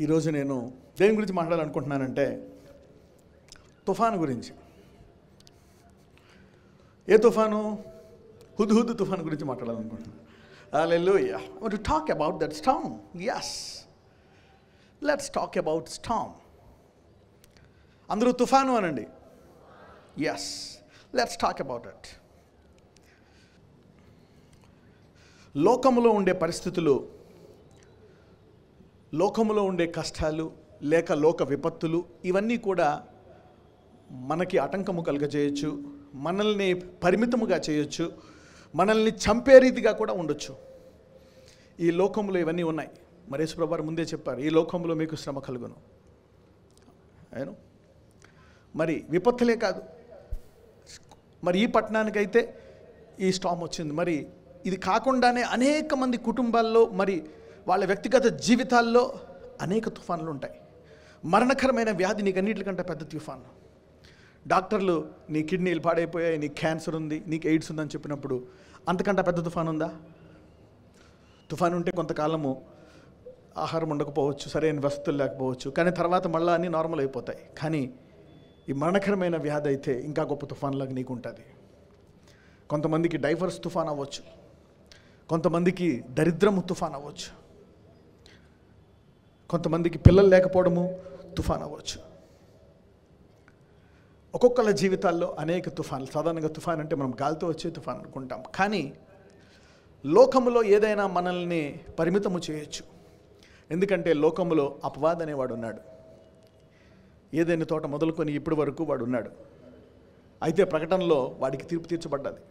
ఈరోజు నేను దేని గురించి మాట్లాడాలనుకుంటున్నానంటే తుఫాను గురించి. ఏ తుఫాను? హుద్హుద్ తుఫాను గురించి మాట్లాడాలనుకుంటున్నాను. హల్లెలూయా. I want to talk about that storm. Yes. Let's talk about storm. అందరూ తుఫాను అనండి. Yes. Let's talk about it. లోకములో ఉండే పరిస్థితులు, లోకములో ఉండే కష్టాలు లేక లోక విపత్తులు ఇవన్నీ కూడా మనకి ఆటంకము కలుగజేయచ్చు, మనల్ని పరిమితముగా చేయొచ్చు, మనల్ని చంపే రీతిగా కూడా ఉండొచ్చు. ఈ లోకంలో ఇవన్నీ ఉన్నాయి. మరి యేసుప్రభువు వారు ముందే చెప్పారు, ఈ లోకంలో మీకు శ్రమ కలుగును. అయినా మరి విపత్తులే కాదు, మరి ఈ పట్టణానికైతే ఈ స్టామ్ వచ్చింది. మరి ఇది కాకుండానే అనేక మంది కుటుంబాల్లో మరి వాళ్ళ వ్యక్తిగత జీవితాల్లో అనేక తుఫాన్లు ఉంటాయి. మరణకరమైన వ్యాధి నీకు అన్నిటికంటే పెద్ద తుఫాను. డాక్టర్లు నీ కిడ్నీలు పాడైపోయాయి, నీకు క్యాన్సర్ ఉంది, నీకు ఎయిడ్స్ ఉందని చెప్పినప్పుడు అంతకంటే పెద్ద తుఫాను ఉందా? తుఫాను ఉంటే కొంతకాలము ఆహారం ఉండకపోవచ్చు, సరైన వసతులు లేకపోవచ్చు, కానీ తర్వాత మళ్ళీ అన్నీ నార్మల్ అయిపోతాయి. కానీ ఈ మరణకరమైన వ్యాధి అయితే ఇంకా గొప్ప తుఫాన్లాగా నీకు ఉంటుంది. కొంతమందికి డైవర్స్ తుఫాన్ అవ్వచ్చు, కొంతమందికి దరిద్రము తుఫాన్ అవ్వచ్చు, కొంతమందికి పిల్లలు లేకపోవడము తుఫాన్ అవ్వచ్చు. ఒక్కొక్కళ్ళ జీవితాల్లో అనేక తుఫాన్లు. సాధారణంగా తుఫాన్ అంటే మనం గాలితో వచ్చే తుఫాన్ అనుకుంటాం, కానీ లోకములో ఏదైనా మనల్ని పరిమితము చేయొచ్చు. ఎందుకంటే లోకములో అపవాది అనేవాడు ఉన్నాడు. ఏదైనా తోట మొదలుకొని ఇప్పటి వరకు వాడు ఉన్నాడు. అయితే ప్రకటనలో వాడికి తీర్పు తీర్చబడ్డది,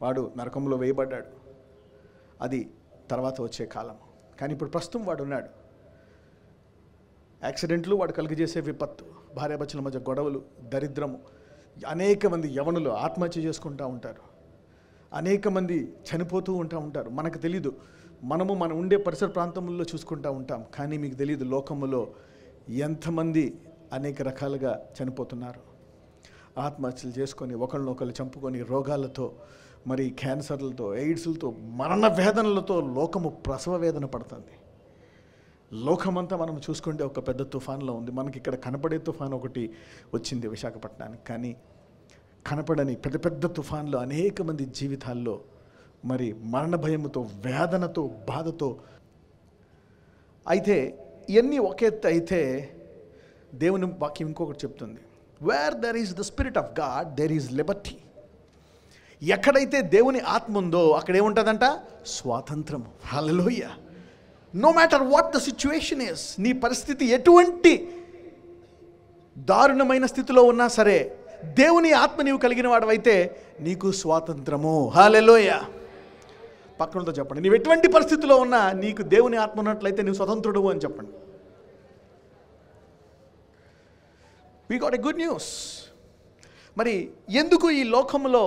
వాడు నరకంలో వేయబడ్డాడు. అది తర్వాత వచ్చే కాలం. కానీ ఇప్పుడు ప్రస్తుతం వాడు ఉన్నాడు. యాక్సిడెంట్లు, వాడు కలిగజేసే విపత్తు, భార్యాభర్తల మధ్య గొడవలు, దరిద్రము, అనేక మంది యవనులు ఆత్మహత్య చేసుకుంటూ ఉంటారు, అనేక మంది చనిపోతూ ఉంటారు. మనకు తెలీదు, మనం ఉండే పరిసర ప్రాంతంలో చూసుకుంటూ ఉంటాం, కానీ మీకు తెలీదు లోకములో ఎంతమంది అనేక రకాలుగా చనిపోతున్నారు. ఆత్మహత్యలు చేసుకొని, ఒకళ్ళనొకళ్ళు చంపుకొని, రోగాలతో, మరి క్యాన్సర్లతో, ఎయిడ్స్లతో, మరణ వేదనలతో లోకము ప్రసవ వేదన పడుతుంది. లోకమంతా మనం చూసుకుంటే ఒక పెద్ద తుఫాన్లో ఉంది. మనకి ఇక్కడ కనపడే తుఫాన్ ఒకటి వచ్చింది విశాఖపట్నానికి, కానీ కనపడని పెద్ద పెద్ద తుఫాన్లు అనేక మంది జీవితాల్లో మరి మరణ భయముతో, వేదనతో, బాధతో. అయితే ఇవన్నీ ఒక ఎత్తు అయితే దేవుని వాక్యం ఇంకొకటి చెప్తుంది, where there is the spirit of God there is liberty. ఎక్కడైతే దేవుని ఆత్మ ఉందో అక్కడ ఏముంటుందంట? స్వాతంత్రము. Hallelujah. No matter what the situation is, నీ పరిస్థితి ఎటువంటి దారుణమైన స్థితిలో ఉన్నా సరే దేవుని ఆత్మ నీవు కలిగిన వాడవైతే నీకు స్వాతంత్రము. హల్లెలూయా. పక్కనతో చెప్పండి, నీవు ఎటువంటి పరిస్థితిలో ఉన్నా నీకు దేవుని ఆత్మ ఉన్నట్లయితే నీవు స్వతంత్రుడు అని చెప్పండి. We got a good news. మరి ఎందుకు ఈ లోకంలో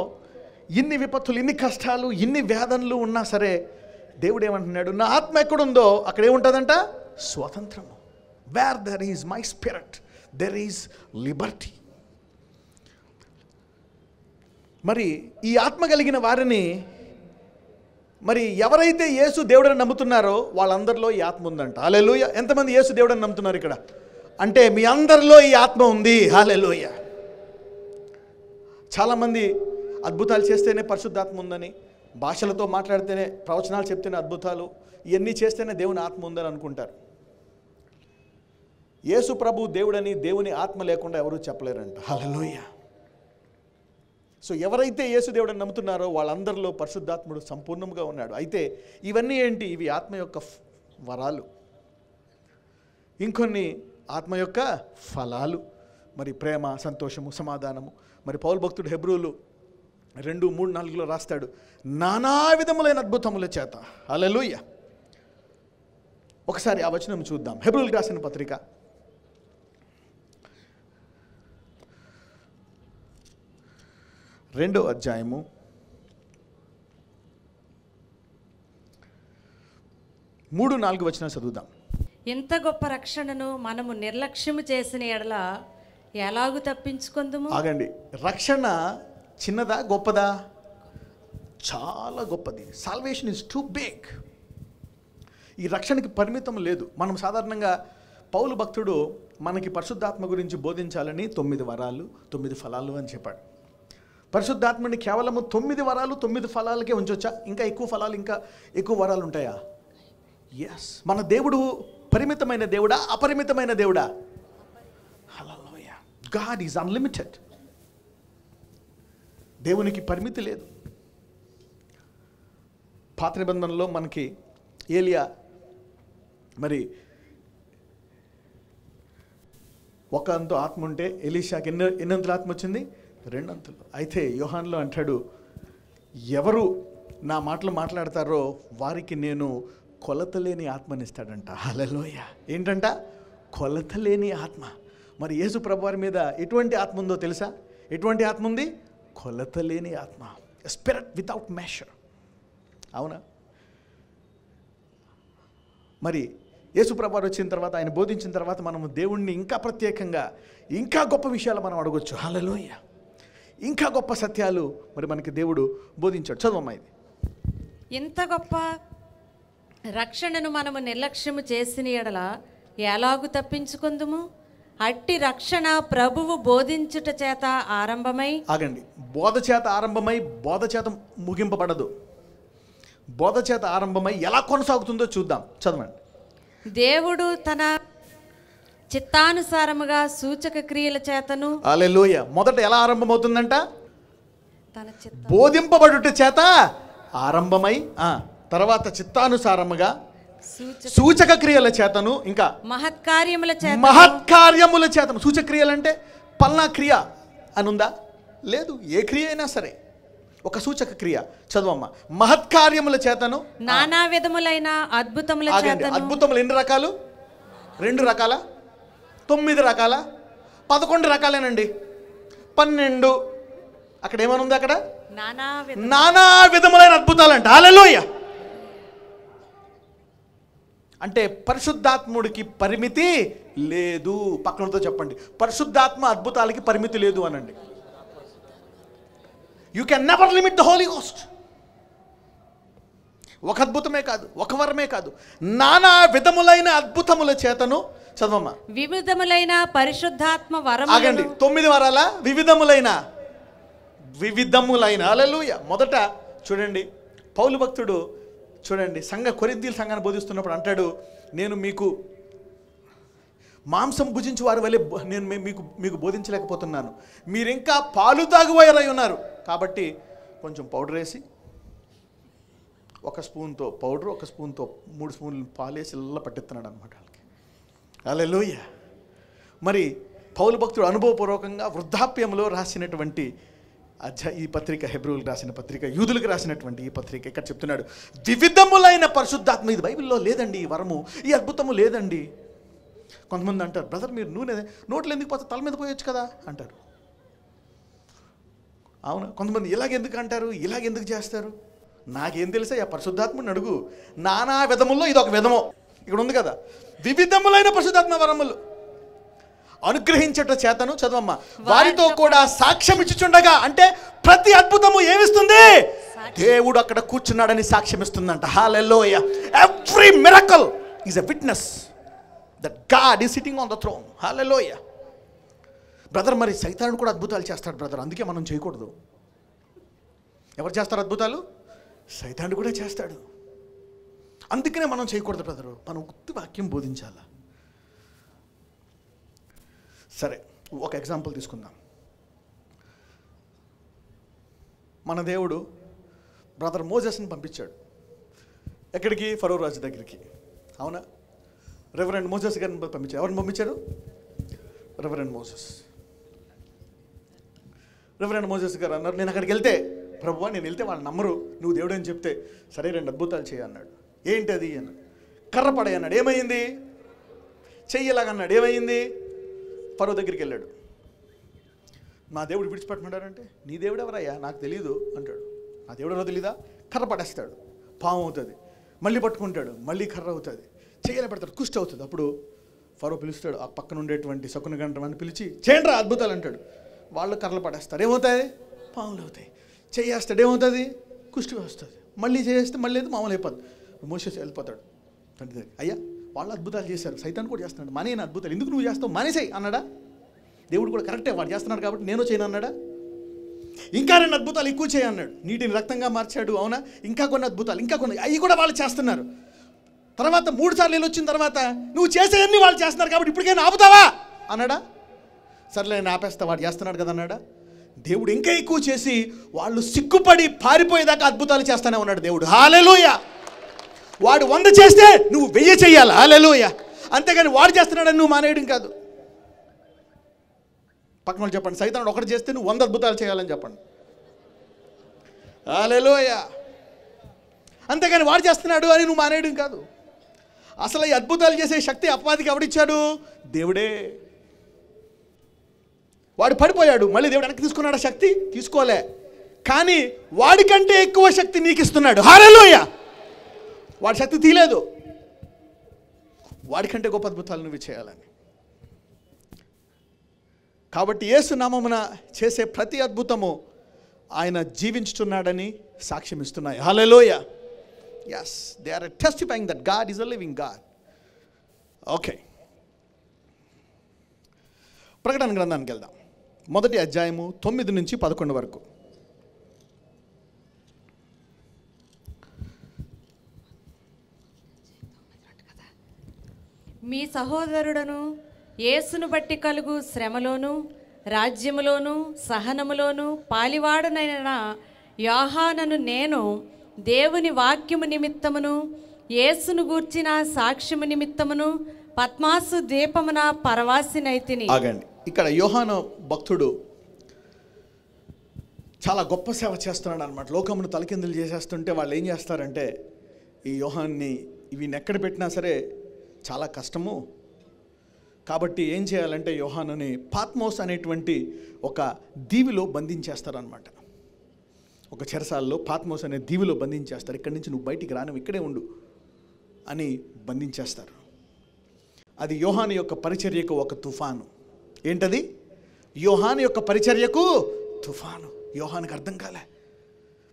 ఇన్ని విపత్తులు, ఇన్ని కష్టాలు, ఇన్ని వేదనలు ఉన్నా సరే దేవుడు ఏమంటున్నాడు? నా ఆత్మ ఎక్కడుందో అక్కడ ఏముంటుందంట? స్వాతంత్రము. Where there is my spirit there is liberty. మరి ఈ ఆత్మ కలిగిన వారిని, మరి ఎవరైతే యేసు దేవుడని నమ్ముతున్నారో వాళ్ళందరిలో ఈ ఆత్మ ఉందంట. హల్లెలూయా. ఎంతమంది యేసు దేవుడని నమ్ముతున్నారు ఇక్కడ? అంటే మీ అందరిలో ఈ ఆత్మ ఉంది. హల్లెలూయా. చాలామంది అద్భుతాలు చేస్తేనే పరిశుద్ధాత్మ ఉందని, భాషలతో మాట్లాడితేనే, ప్రవచనాలు చెప్తేనే అద్భుతాలు, ఇవన్నీ చేస్తేనే దేవుని ఆత్మ ఉందని అనుకుంటారు. యేసు ప్రభు దేవుడని దేవుని ఆత్మ లేకుండా ఎవరూ చెప్పలేరంట. హల్లెలూయా. సో ఎవరైతే యేసు దేవుడని నమ్ముతున్నారో వాళ్ళందరిలో పరిశుద్ధాత్ముడు సంపూర్ణంగా ఉన్నాడు. అయితే ఇవన్నీ ఏంటి? ఇవి ఆత్మ యొక్క వరాలు, ఇంకొన్ని ఆత్మ యొక్క ఫలాలు. మరి ప్రేమ, సంతోషము, సమాధానము. మరి పౌలు భక్తుడు హెబ్రీయులు 2:3-4 రాస్తాడు, నానా విధములైన అద్భుతముల చేత. హల్లెలూయా. ఒకసారి ఆ వచనం చూద్దాం. హెబ్రీయులకు రాసిన పత్రిక 2వ అధ్యాయము 3-4 వచనాలు చదువుదాం. ఇంత గొప్ప రక్షణను మనము నిర్లక్ష్యము చేసిన ఎడల ఎలాగూ తప్పించుకుందుము? ఆగండి. రక్షణ చిన్నదా గొప్పదా? చాలా గొప్పది. Salvation is too big. ఈ రక్షణకి పరిమితం లేదు. మనం సాధారణంగా పౌలు భక్తుడు మనకి పరిశుద్ధాత్మ గురించి బోధించాలని 9 వరాలు 9 ఫలాలు అని చెప్పాడు. పరిశుద్ధాత్మని కేవలము 9 వరాలు 9 ఫలాలకే ఉంచొచ్చా? ఇంకా ఎక్కువ ఫలాలు, ఇంకా ఎక్కువ వరాలు ఉంటాయా? ఎస్. మన దేవుడు పరిమితమైన దేవుడా, అపరిమితమైన దేవుడా? హల్లెలూయా. God is unlimited. దేవునికి పరిమితి లేదు. పాత నిబంధనలో మనకి ఏలియా ఒక అంతు ఆత్మ ఉంటే ఎలీషాకి ఎన్నంతుల ఆత్మ వచ్చింది? 2 అంతులు. అయితే యోహాన్లో అంటాడు, ఎవరు నా మాటలు మాట్లాడతారో వారికి నేను కొలతలేని ఆత్మనిస్తాడంట. హల్లెలూయా. ఏంటంట? కొలతలేని ఆత్మ. మరి యేసు ప్రభువారి మీద ఎటువంటి ఆత్మ ఉందో తెలుసా? ఎటువంటి ఆత్మ ఉంది? కొలతలేని ఆత్మ. Spirit without measure. అవునా? మరి యేసు ప్రభువారు వచ్చిన తర్వాత, ఆయన బోధించిన తర్వాత మనము దేవుణ్ణి ఇంకా ప్రత్యేకంగా, ఇంకా గొప్ప విషయాలు మనం అడగొచ్చు. హల్లెలూయా. ఇంకా గొప్ప సత్యాలు మరి మనకి దేవుడు బోధించాడు. చదవమ్మా ఇది. ఇంత గొప్ప రక్షణను మనము నిర్లక్ష్యము చేసిన ఎడల ఎలాగు తప్పించుకుందుము? అట్టి రక్షణ ప్రభువు బోధించుట చేత ఆరంభమై. ఆగండి. బోధ చేత ఆరంభమై బోధ చేత ముగింపబడదు. బోధ చేత ఆరంభమై ఎలా కొనసాగుతుందో చూద్దాం. చదవండి. దేవుడు తన చిత్తానుసారముగా సూచక క్రియల చేతను. హల్లెలూయా. మొదట ఎలా ఆరంభమవుతుందంట? తన బోధింపబడుట చేత ఆరంభమై, తర్వాత చిత్తానుసారముగా సూచక క్రియల చేతను, ఇంకా మహత్కార్యముల చేతను. సూచక క్రియలు అంటే పల్నా క్రియ అని ఉందా? లేదు. ఏ క్రియ అయినా సరే ఒక సూచక క్రియ. చదవమ్మా. మహత్కార్యముల చేతను, నానా విధములైన అద్భుతముల చేతను. అద్భుతములు ఎన్ని రకాలు? 2 రకాల, 9 రకాల, 11 రకాలేనండి. 12. అక్కడ ఏమని ఉంది? అక్కడ నానా విధములైన అద్భుతాలంట. హల్లెలూయా. అంటే పరిశుద్ధాత్ముడికి పరిమితి లేదు. పక్కనతో చెప్పండి, పరిశుద్ధాత్మ అద్భుతాలకి పరిమితి లేదు అనండి. You can never limit the Holi Ghost. ఒక అద్భుతమే కాదు, ఒక వరమే కాదు, నానా విధములైన అద్భుతముల చేతను. చదవమ్మా. వివిధములైన పరిశుద్ధాత్మ వరములు. ఆగండి. 9 వరాల వివిధములైన. హల్లెలూయా. మొదట చూడండి, పౌలు భక్తుడు చూడండి, కొరింథీయుల సంఘాన్ని బోధిస్తున్నప్పుడు అంటాడు, నేను మీకు మాంసం భుజించు వారి వలె నేను మీకు బోధించలేకపోతున్నాను, మీరు ఇంకా పాలు తాగువారై ఉన్నారు. కాబట్టి కొంచెం పౌడర్ వేసి, 1 స్పూన్తో పౌడర్, 1 స్పూన్తో 3 స్పూన్లు పాలేసి ఇలా పట్టిస్తున్నాడు అనమాట వాళ్ళకి. హల్లెలూయా. మరి పౌలు భక్తుడు అనుభవపూర్వకంగా వృద్ధాప్యంలో రాసినటువంటి ఈ పత్రిక, హెబ్రీయులకు రాసిన పత్రిక, యూదులకు రాసినటువంటి ఈ పత్రిక ఇక్కడ చెప్తున్నాడు, వివిధములైన పరిశుద్ధాత్మ. ఇది బైబిల్లో లేదండి, ఈ వరము, ఈ అద్భుతము లేదండి. కొంతమంది అంటారు, బ్రదర్ మీరు నూనె నోట్లో ఎందుకు పోతే తల మీద పోయొచ్చు కదా అంటారు. అవును. కొంతమంది ఇలాగెందుకు అంటారు, ఇలాగెందుకు చేస్తారు? నాకేం తెలుసా? ఆ పరిశుద్ధాత్మని అడుగు. నానా విధముల్లో ఇది ఒక విధము. ఇక్కడ ఉంది కదా, వివిధములైన పరిశుద్ధాత్మ వరములు అనుగ్రహించట చేతను. చదవమ్మా. వారితో కూడా సాక్ష్యం ఇచ్చుచుండగా, అంటే ప్రతి అద్భుతము ఏమిస్తుంది? దేవుడు అక్కడ కూర్చున్నాడని సాక్ష్యం ఇస్తుందంట. Hallelujah. Every miracle is a witness that God is sitting on the throne. Hallelujah. Brother మరి సైతానుడు కూడా అద్భుతాలు చేస్తాడు బ్రదర్, అందుకే మనం చేయకూడదు. ఎవరు చేస్తారు అద్భుతాలు? సైతానుడు కూడా చేస్తాడు, అందుకనే మనం చేయకూడదు బ్రదరు. మనం గుర్తు వాక్యం బోధించాలా. సరే, ఒక ఎగ్జాంపుల్ తీసుకుందాం. మన దేవుడు బ్రదర్ మోజెస్ని పంపించాడు. ఎక్కడికి? ఫరో రాజు దగ్గరికి. అవునా? రెవరెండ్ మోజెస్ గారిని పంపించారు. ఎవరిని పంపించారు? Reverend Moses. రెవరెండ్ మోజెస్ గారు అన్నారు, నేను అక్కడికి వెళ్తే ప్రభువా, నేను వెళ్తే వాళ్ళు నమ్మరు, నువ్వు దేవుడు అని చెప్తే సరే 2 అద్భుతాలు చేయి అన్నాడు. ఏంటి అది అన్నాడు. కర్ర పడే అన్నాడు. ఏమైంది? చెయ్యలాగన్నాడు. ఏమైంది? ఫరో దగ్గరికి వెళ్ళాడు. నా దేవుడు విడిచిపెట్టమంటాడంటే, నీ దేవుడు ఎవరయ్యా? నాకు తెలియదు అంటాడు. నా దేవుడు ఎవరో తెలీదా? కర్ర పడేస్తాడు, పాము అవుతుంది. మళ్ళీ పట్టుకుంటాడు, మళ్ళీ కర్ర అవుతుంది. చెయ్యలే పెడతాడు, కుష్టి అవుతుంది. అప్పుడు ఫరో పిలుస్తాడు ఆ పక్కన ఉండేటువంటి శకున గంటమని పిలిచి, చేయండి రా అద్భుతాలు అంటాడు. వాళ్ళు కర్రలు పడేస్తారు. ఏమవుతాయి? పాములు అవుతాయి. చేయేస్తాడు. ఏమవుతుంది? కుష్టి వస్తుంది. మళ్ళీ చేస్తే మళ్ళీ మామూలు అయిపోద్ది. మోషేస్ వెళ్ళిపోతాడు. తండ్రి దగ్గర, అయ్యా వాళ్ళు అద్భుతాలు చేశారు, సైతాన్ కూడా చేస్తున్నాడు, మానేయని అద్భుతాలు ఎందుకు నువ్వు చేస్తావు, మానేసేయి అన్నాడా? దేవుడు కూడా కరెక్టే, వాడు చేస్తున్నాడు కాబట్టి నేను చేయను అన్నాడా? ఇంకా 2 అద్భుతాలు ఎక్కువ చేయి అన్నాడు, నీటిని రక్తంగా మార్చాడు, అవునా? ఇంకా కొన్ని అద్భుతాలు, ఇంకా కొన్ని, అవి కూడా వాళ్ళు చేస్తున్నారు. తర్వాత 3 సార్లు వెళ్ళి వచ్చిన తర్వాత నువ్వు చేసేవన్నీ వాళ్ళు చేస్తున్నారు కాబట్టి ఇప్పటికైనా ఆపుతావా అన్నాడా? సర్లే నేను ఆపేస్తా, వాడు చేస్తున్నాడు కదా అన్నాడా? దేవుడు ఇంకా ఎక్కువ చేసి వాళ్ళు సిగ్గుపడి పారిపోయేదాకా అద్భుతాలు చేస్తానే ఉన్నాడు దేవుడు. హల్లెలూయా. వాడు 100 చేస్తే నువ్వు 1000 చెయ్యాలి. హల్లెలూయా. అంతేగాని వాడు చేస్తున్నాడని నువ్వు మానేయడం కాదు. పక్కన వాళ్ళు చెప్పండి, సైతానుడు ఒకటి చేస్తే నువ్వు 100 అద్భుతాలు చేయాలని చెప్పండి. హల్లెలూయా. అంతేగాని వాడు చేస్తున్నాడు అని నువ్వు మానేయడం కాదు. అసలు ఈ అద్భుతాలు చేసే శక్తి అపవాదికి ఎవడిచ్చాడు? దేవుడే. వాడు పడిపోయాడు, మళ్ళీ దేవుడు వెనక్కి తీసుకున్నాడు శక్తి? తీసుకోలే. కానీ వాడికంటే ఎక్కువ శక్తి నీకు ఇస్తున్నాడు. హల్లెలూయా. వాడి శక్తి తీయలేదు, వాడికంటే గొప్ప అద్భుతాలు నువ్వు చేయాలని. కాబట్టి యేసు నామమున చేసే ప్రతి అద్భుతము ఆయన జీవించుతున్నాడని సాక్ష్యం ఇస్తున్నాయి. హల్లెలూయా. Yes, they are testifying that God is a living God. Okay. ప్రకటన గ్రంథానికి వెళ్దాం. 1వ అధ్యాయము 9 నుంచి 11 వరకు. మీ సహోదరుడను యేసును బట్టి కలుగు శ్రమలోను రాజ్యములోను సహనములోను పాలివాడనైన యోహానను నేను దేవుని వాక్యము నిమిత్తమును యేసును గూర్చిన సాక్ష్యము నిమిత్తమును పద్మాసు ద్వీపమున పరవాసినైతిని. ఆగండి, ఇక్కడ యోహాను భక్తుడు చాలా గొప్ప సేవ చేస్తున్నాడు అనమాట. లోకమును తలకిందులు చేసేస్తుంటే వాళ్ళు ఏం చేస్తారంటే, ఈ యోహాన్ని వీని ఎక్కడ పెట్టినా సరే చాలా కష్టము కాబట్టి ఏం చేయాలంటే యోహానుని పాత్మోస్ అనేటువంటి ఒక దీవిలో బంధించేస్తారనమాట. ఒక చెరసాల్లో పాత్మోస్ అనే దీవిలో బంధించేస్తారు. ఇక్కడి నుంచి నువ్వు బయటికి రాను, ఇక్కడే ఉండు అని బంధించేస్తారు. అది యోహాను యొక్క పరిచర్యకు ఒక తుఫాను. ఏంటది? యోహాను యొక్క పరిచర్యకు తుఫాను. యోహానుకి అర్థం కాలే.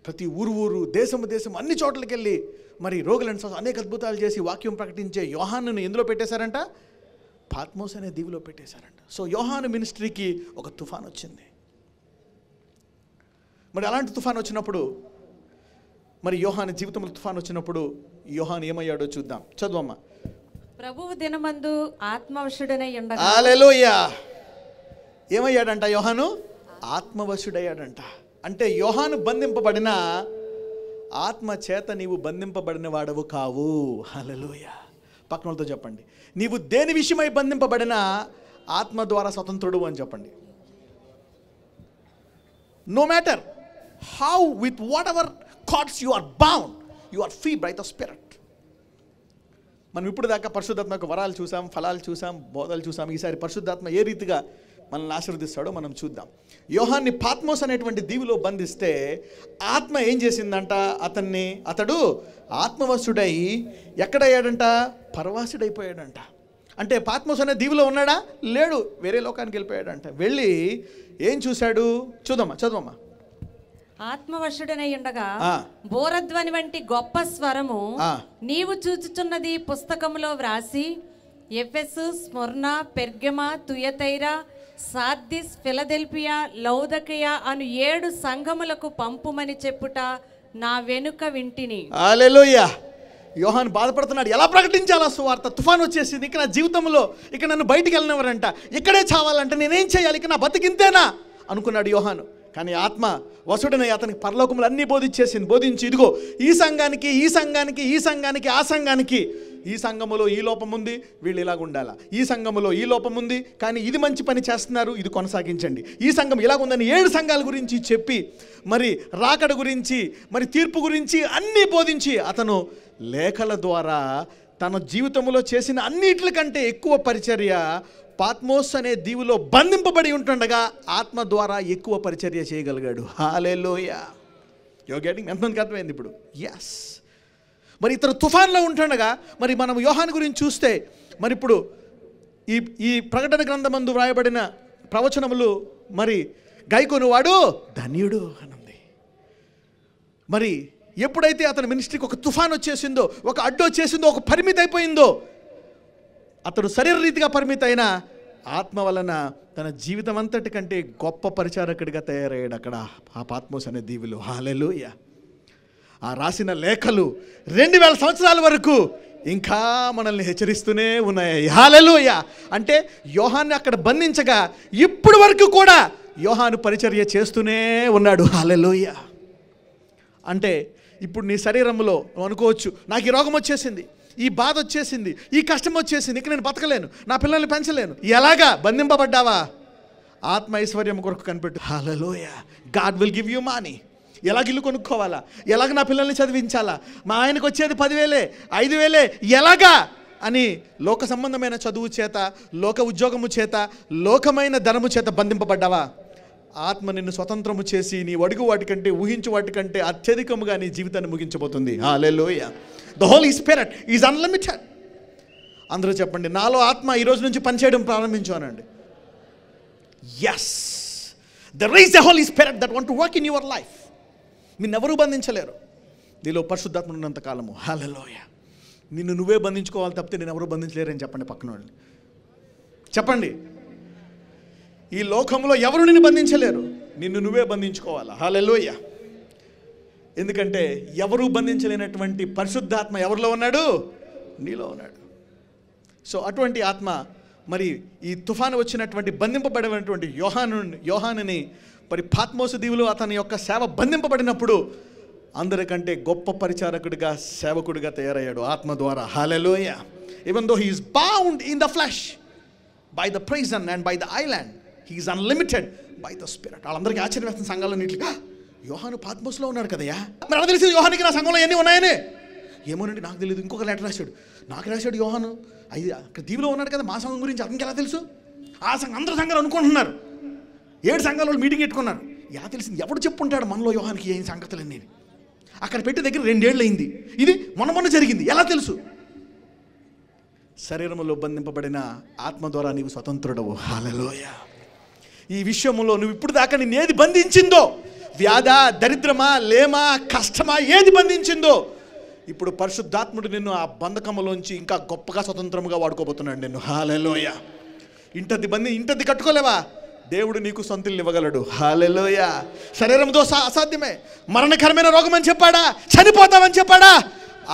ప్రతి ఊరు దేశము అన్ని చోట్లకి వెళ్ళి మరి రోగులను అనేక అద్భుతాలు చేసి వాక్యం ప్రకటించే యోహానుని ఎందులో పెట్టేశారంట? పాత్మోస్ అనే దీవిలో పెట్టేశారంట. సో యోహాను మినిస్ట్రీకి ఒక తుఫాన్ వచ్చింది. మరి అలాంటి తుఫాన్ వచ్చినప్పుడు, మరి యోహాను జీవితంలో తుఫాన్ వచ్చినప్పుడు యోహాను ఏమయ్యాడో చూద్దాం. చదువమ్మా. ప్రభువు దినమందు ఆత్మవశుడనై ఉండగా. హల్లెలూయా. ఏమయ్యాడంట యోహాను? ఆత్మవశుడయ్యాడంట. అంటే యోహాను బంధింపబడిన ఆత్మ చేత నీవు బంధింపబడిన వాడవు కావు. హల్లెలూయా. పక్కనతో చెప్పండి, నీవు దేని విషయమై బంధింపబడిన ఆత్మ ద్వారా స్వతంత్రుడు అని చెప్పండి. No matter how, with whatever cards you are bound, you are free by the spirit. మనం ఇప్పుడు దాకా పరిశుద్ధాత్మకు వరాలు చూసాం, ఫలాలు చూసాం, బోధలు చూసాం. ఈసారి పరిశుద్ధాత్మ ఏ రీతిగా మనల్ని ఆశీర్వదిస్తాడో మనం చూద్దాం. యోహాన్ని పాత్మోస్ అనేటువంటి దీవిలో బంధిస్తే ఆత్మ ఏం చేసిందంట? అతడు ఆత్మవశుడై ఎక్కడయ్యాడంట? పరవాసుడైపోయాడంట. అంటే పాత్మోస్ అనే దీవిలో ఉన్నాడా? లేడు, వేరే లోకానికి వెళ్ళిపోయాడంట. వెళ్ళి ఏం చూశాడు? చదవమ్మా. ఆత్మవశుడనై ఉండగా బోరధ్వని వంటి గొప్ప స్వరము నీవు చూచుచున్నది పుస్తకములో వ్రాసి ఎఫెసు, స్మర్ణ, పెర్గమ, తుయతైరా, సార్దిస్, ఫిలదెల్ఫియా, లౌదకయ అను 7 సంఘములకు పంపుమని చెప్పుట నా వెనుక వింటిని. హల్లెలూయా. యోహాను బాధపడుతున్నాడు. ఎలా ప్రకటించాలా సువార్త? తుఫాన్ వచ్చేసింది. ఇక నా జీవితంలో ఇక నన్ను బయటికి వెళ్ళినవారంట, ఇక్కడే చావాలంటే నేనేం చేయాలి? ఇక నా బతికింతేనా అనుకున్నాడు యోహాను. కానీ ఆత్మ వసుడనే అతనికి పరలోకములు అన్నీ బోధించి ఇదిగో ఈ సంఘానికి ఆ సంఘానికి ఈ సంఘములో ఈ లోపం ఉంది, వీళ్ళు ఇలాగ ఉండాలా, ఈ సంఘములో ఈ లోపం ఉంది కానీ ఇది మంచి పని చేస్తున్నారు, ఇది కొనసాగించండి, ఈ సంఘం ఇలాగుందని 7 సంఘాల గురించి చెప్పి మరి రాకడ గురించి మరి తీర్పు గురించి అన్నీ బోధించి అతను లేఖల ద్వారా తన జీవితంలో చేసిన అన్నిటికంటే ఎక్కువ పరిచర్య పాత్మోస్ అనే దీవులో బంధింపబడి ఉంటుండగా ఆత్మ ద్వారా ఎక్కువ పరిచర్య చేయగలిగాడు. హల్లెలూయా. You are getting? ఎంతమందికి అర్థమైంది ఇప్పుడు? ఎస్. మరి ఇతను తుఫాన్లో ఉంటుండగా మరి మనం యోహాను గురించి చూస్తే మరి ఇప్పుడు ఈ ప్రకటన గ్రంథమందు వ్రాయబడిన ప్రవచనములు మరి గైకొనువాడు ధన్యుడు అని ఉంది. మరి ఎప్పుడైతే అతని మినిస్ట్రీకి ఒక తుఫాన్ వచ్చేసిందో, ఒక అడ్డు వచ్చేసిందో, ఒక పరిమితి అయిపోయిందో, అతడు శరీర రీతిగా పరిమితి అయినా ఆత్మ వలన తన జీవితం అంతటి కంటే గొప్ప పరిచారకుడిగా తయారయ్యాడు అక్కడ ఆ పాత్మోస్ అనే దీవిలో. హల్లెలూయా. ఆ రాసిన లేఖలు 2000 సంవత్సరాల వరకు ఇంకా మనల్ని హెచ్చరిస్తూనే ఉన్నాయి. హల్లెలూయా. అంటే యోహాన్ని అక్కడ బంధించగా ఇప్పుడు వరకు కూడా యోహాను పరిచర్య చేస్తూనే ఉన్నాడు. హల్లెలూయా. అంటే ఇప్పుడు నీ శరీరంలో నువ్వు అనుకోవచ్చు, నాకు ఈ రోగం వచ్చేసింది, ఈ బాధ వచ్చేసింది, ఈ కష్టం వచ్చేసింది, ఇక నేను బతకలేను, నా పిల్లల్ని పెంచలేను. ఎలాగా? బంధింపబడ్డావా? ఆత్మ ఐశ్వర్యం కొరకు కనిపెట్టు. Hallelujah. God will give you money. ఎలాగ ఇల్లు కొనుక్కోవాలా, ఎలాగ నా పిల్లల్ని చదివించాలా, మా ఆయనకు వచ్చేది 10,000 5,000 ఎలాగా అని లోక సంబంధమైన చదువు చేత, లోక ఉద్యోగము చేత, లోకమైన ధనము చేత బంధింపబడ్డావా? ఆత్మ నిన్ను స్వతంత్రము చేసి నీ అడుగు వాటికంటే, ఊహించు వాటికంటే అత్యధికముగా నీ జీవితాన్ని ముగించబోతుంది. Hallelujah. The holy spirit is unlimited. అందరూ చెప్పండి, నాలో ఆత్మ ఈ రోజు నుంచి పనిచేయడం ప్రారంభించానండి. Yes, there is the holy spirit that want to work in your life. నిన్నెవరూ బంధించలేరు నీలో పరిశుద్ధాత్మ ఉన్నంత కాలము. హల్లెలూయా. నిన్ను నువ్వే బంధించుకోవాలి తప్పితే నేను ఎవరు బంధించలేరని చెప్పండి పక్కన వాళ్ళని. చెప్పండి, ఈ లోకంలో ఎవరు నిన్ను బంధించలేరు, నిన్ను నువ్వే బంధించుకోవాలా. హల్లెలూయా. ఎందుకంటే ఎవరు బంధించలేనటువంటి పరిశుద్ధాత్మ ఎవరిలో ఉన్నాడు? నీలో ఉన్నాడు. సో అటువంటి ఆత్మ మరి ఈ తుఫాను వచ్చినటువంటి బంధింపబడినటువంటి యోహానుని మరి పాత్మోసు దీవులో అతని యొక్క సేవ బంధింపబడినప్పుడు అందరికంటే గొప్ప పరిచారకుడిగా, సేవకుడిగా తయారయ్యాడు ఆత్మ ద్వారా. Hallelujah. Even though he is bound in the flesh by the prison and by the island, he is unlimited by the spirit. వాళ్ళందరికీ ఆశ్చర్యం వేస్తున్న సంఘాల్లో నీటిగా, యోహాను పాత్మోసులో ఉన్నాడు కదయా, మరి ఎలా తెలిసింది యోహానికి నా సంఘంలో ఎన్ని ఉన్నాయని? ఏమోనండి నాకు తెలియదు. ఇంకొక లెటర్ రాశాడు, నాకు రాశాడు యోహాను, అక్కడ దీవిలో ఉన్నాడు కదా, మా సంఘం గురించి అతనికి ఎలా తెలుసు? ఆ సంఘం అందరూ సంఘాలు అనుకుంటున్నారు, 7 సంఘాల వాళ్ళు మీటింగ్ పెట్టుకున్నారు. ఎలా తెలిసింది? ఎవడు చెప్పుంటాడు మనలో యోహానికి ఏం సంగతులన్నీ? అక్కడ పెట్టి దగ్గర 2 ఏళ్ళు అయింది, ఇది మొన్న జరిగింది, ఎలా తెలుసు? శరీరంలో బంధింపబడిన ఆత్మ ద్వారా నీవు స్వతంత్రుడవు. హల్లెలూయా. ఈ విషయంలో నువ్వు ఇప్పుడు దాకా నిన్ను ఏది బంధించిందో, వ్యాధ, దరిద్రమా, లేమా, కష్టమా, ఏది బంధించిందో, ఇప్పుడు పరిశుద్ధాత్ముడు నిన్ను ఆ బంధకములోంచి ఇంకా గొప్పగా స్వతంత్రముగా వాడుకోబోతున్నాడు నిన్ను. హల్లెలూయా. ఇంటది కట్టుకోలేవా? దేవుడు నీకు సొంతిల్లు ఇవ్వగలడు. హల్లెలూయా. శరీరంతో అసాధ్యమే. మరణకరమైన రోగం అని చెప్పాడా? చనిపోతామని చెప్పాడా?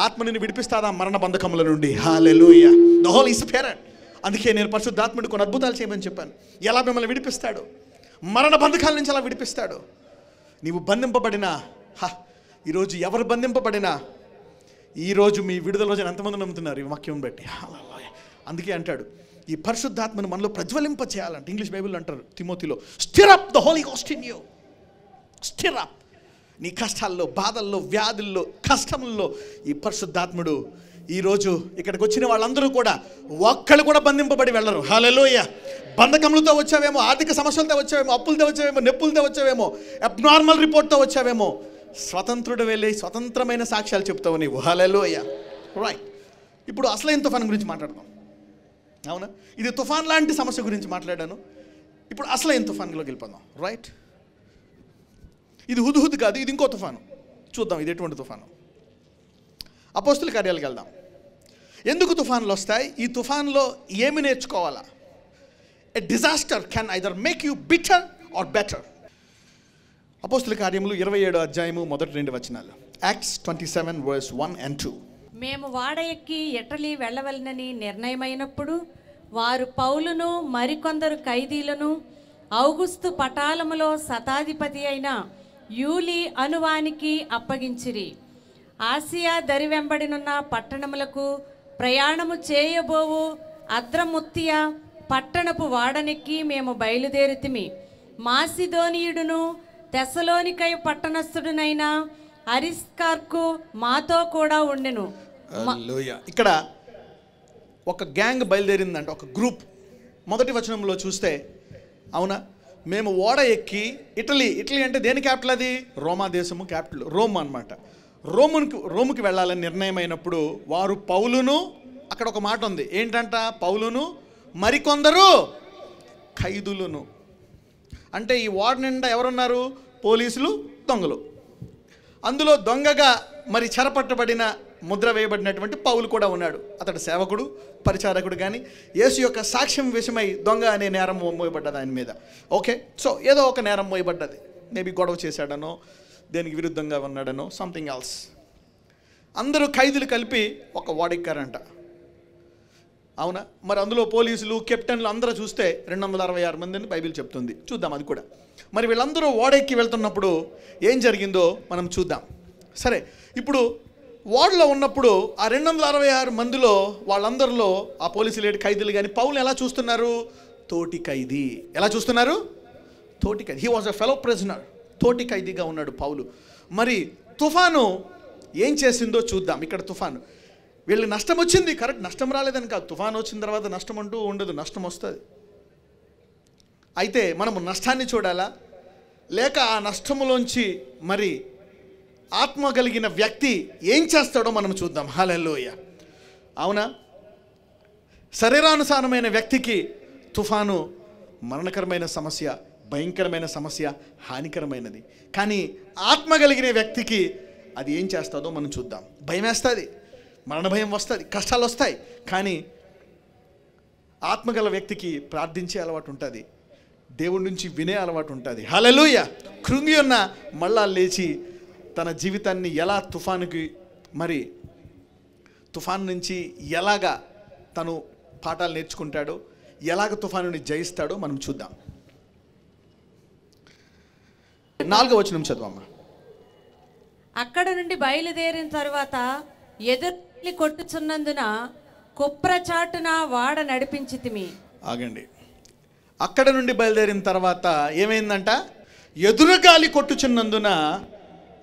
ఆత్మ నిన్ను విడిపిస్తాడా మరణ బంధకముల నుండి? హల్లెలూయా. The holy spirit. అందుకే నేను పరిశుద్ధాత్ముడు కొన్ని అద్భుతాలు చేయమని చెప్పాను. ఎలా మిమ్మల్ని విడిపిస్తాడు, మరణ బంధకాల నుంచి ఎలా విడిపిస్తాడు. నీవు బంధింపబడినా, ఈరోజు ఎవరు బంధింపబడినా, ఈరోజు మీ విడుదల రోజున ఎంతమంది నమ్ముతున్నారు ఈ వాక్యం బట్టి? అందుకే అంటాడు, ఈ పరిశుద్ధాత్మను మనలో ప్రజ్వలింప చేయాలంటే, ఇంగ్లీష్ బైబిల్ అంటారు తిమోతిలో, stir up the Holi ghost in you. Stir up. నీ కష్టాల్లో, బాధల్లో, వ్యాధుల్లో, కష్టముల్లో ఈ పరిశుద్ధాత్ముడు ఈరోజు ఇక్కడికి వచ్చిన వాళ్ళందరూ కూడా ఒక్కళ్ళు కూడా బంధింపబడి వెళ్ళరు. హల్లెలూయా. బంధకములతో వచ్చావేమో, ఆర్థిక సమస్యలతో వచ్చావేమో, అప్పులతో వచ్చావేమో, నొప్పులతో వచ్చావేమో, అబ్నార్మల్ రిపోర్ట్తో వచ్చావేమో, స్వతంత్రుడు వెళ్ళి స్వతంత్రమైన సాక్ష్యాలు చెప్తావు నీవు. హల్లెలూయా. రైట్. ఇప్పుడు అసలైన తుఫాన్ గురించి మాట్లాడదాం. అవునా? ఇది తుఫాన్ లాంటి సమస్య గురించి మాట్లాడాను. ఇప్పుడు అసలైన తుఫాన్లోకి వెళ్ళిపోదాం. రైట్. ఇది హుద్హుద్ కాదు, ఇది ఇంకో తుఫాను. చూద్దాం ఇది ఎటువంటి తుఫాను. అపోస్తుల కార్యాలకు వెళ్దాం. ఎందుకు తుఫాన్లు వస్తాయి? ఈ తుఫాన్లో ఏమి నేర్చుకోవాలా? A disaster can either make you bitter or better. అపోస్తుల కార్యములు 27వ అధ్యాయము మొదటి 2 వచనాలు. Acts 27 verse 1 and 2. మేము వాడ ఎక్కి ఇటలీ వెళ్ళవలనని నిర్ణయమైనప్పుడు వారు పౌలును మరికొందరు ఖైదీలను ఔగుస్తు పటాలములో శతాధిపతి అయిన యూలి అనువానికి అప్పగించిరి. ఆసియా దరి వెంబడినున్న పట్టణములకు ప్రయాణము చేయబోవు అద్రముత్తియ పట్టణపు వాడనెక్కి మేము బయలుదేరితిమి. మాసిదోనియుడును తెస్సలోనికై పట్టణస్థుడునైన అరిస్టార్కు మాతో కూడా ఉండెను. ఇక్కడ ఒక గ్యాంగ్ బయలుదేరిందంట, ఒక గ్రూప్. మొదటి వచనంలో చూస్తే, అవునా, మేము ఓడ ఎక్కి ఇటలీ అంటే దేని క్యాపిటల్? అది రోమా దేశము క్యాపిటల్, రోమ్ అన్నమాట. రోముకి వెళ్ళాలని నిర్ణయమైనప్పుడు వారు పౌలును, అక్కడ ఒక మాట ఉంది ఏంటంట, పౌలును మరికొందరు ఖైదులను. అంటే ఈ ఓడ నిండా ఎవరున్నారు? పోలీసులు, దొంగలు. అందులో దొంగగా మరి చెరపట్టబడిన ముద్ర వేయబడినటువంటి పౌలు కూడా ఉన్నాడు. అతడు సేవకుడు, పరిచారకుడు. కానీ యేసు యొక్క సాక్ష్యం విషయమై దొంగ అనే నేరం మోయబడ్డది ఆయన మీద. ఓకే, సో ఏదో ఒక నేరం మోయబడ్డది. మేబీ గొడవ చేశాడనో, దేనికి విరుద్ధంగా ఉన్నాడనో, సంథింగ్ ఎల్స్. అందరూ ఖైదీలు కలిపి ఒక ఓడెక్కారంట. అవునా? మరి అందులో పోలీసులు, కెప్టెన్లు అందరూ చూస్తే 266 మంది అని బైబిల్ చెప్తుంది. చూద్దాం అది కూడా. మరి వీళ్ళందరూ ఓడెక్కి వెళ్తున్నప్పుడు ఏం జరిగిందో మనం చూద్దాం. సరే, ఇప్పుడు ఓడలో ఉన్నప్పుడు ఆ 266 మందిలో వాళ్ళందరిలో ఆ పోలీసులు ఏడు ఖైదీలు కానీ పౌలు ఎలా చూస్తున్నారు? తోటి ఖైదీ. ఎలా చూస్తున్నారు? తోటి ఖైదీ. He was a fellow prisoner. తోటి ఖైదీగా ఉన్నాడు పౌలు. మరి తుఫాను ఏం చేసిందో చూద్దాం. ఇక్కడ తుఫాను వీళ్ళకి నష్టం వచ్చింది, కరెక్ట్. నష్టం రాలేదని కాదు. తుఫాను వచ్చిన తర్వాత నష్టం అంటూ ఉండదు, నష్టం వస్తుంది. అయితే మనము నష్టాన్ని చూడాలా, లేక ఆ నష్టములోంచి మరి ఆత్మ కలిగిన వ్యక్తి ఏం చేస్తాడో మనం చూద్దాం. హల్లెలూయా. అవునా? శరీరానుసారమైన వ్యక్తికి తుఫాను మరణకరమైన సమస్య, భయంకరమైన సమస్య, హానికరమైనది. కానీ ఆత్మ కలిగిన వ్యక్తికి అది ఏం చేస్తుందో మనం చూద్దాం. భయం వేస్తుంది, మరణ భయం వస్తుంది, కష్టాలు వస్తాయి. కానీ ఆత్మగల వ్యక్తికి ప్రార్థించే అలవాటు ఉంటుంది, దేవుడి నుంచి వినే అలవాటు ఉంటుంది. హల్లెలూయా. కృంగి ఉన్న మళ్ళా లేచి తన జీవితాన్ని ఎలా తుఫాను నుంచి ఎలాగా తను పాఠాలు నేర్చుకుంటాడో, ఎలాగ తుఫానుని జయిస్తాడో మనం చూద్దాం. 4వ వచనం చదవమ్మా. అక్కడ నుండి బయలుదేరిన తరువాత ఎదురు కొట్టుచున్నందున కుప్ర చాటున వాడ నడిపించితిమి. ఆగండి. అక్కడ నుండి బయలుదేరిన తర్వాత ఏమైందంట? ఎదురుగాలి కొట్టుచున్నందున.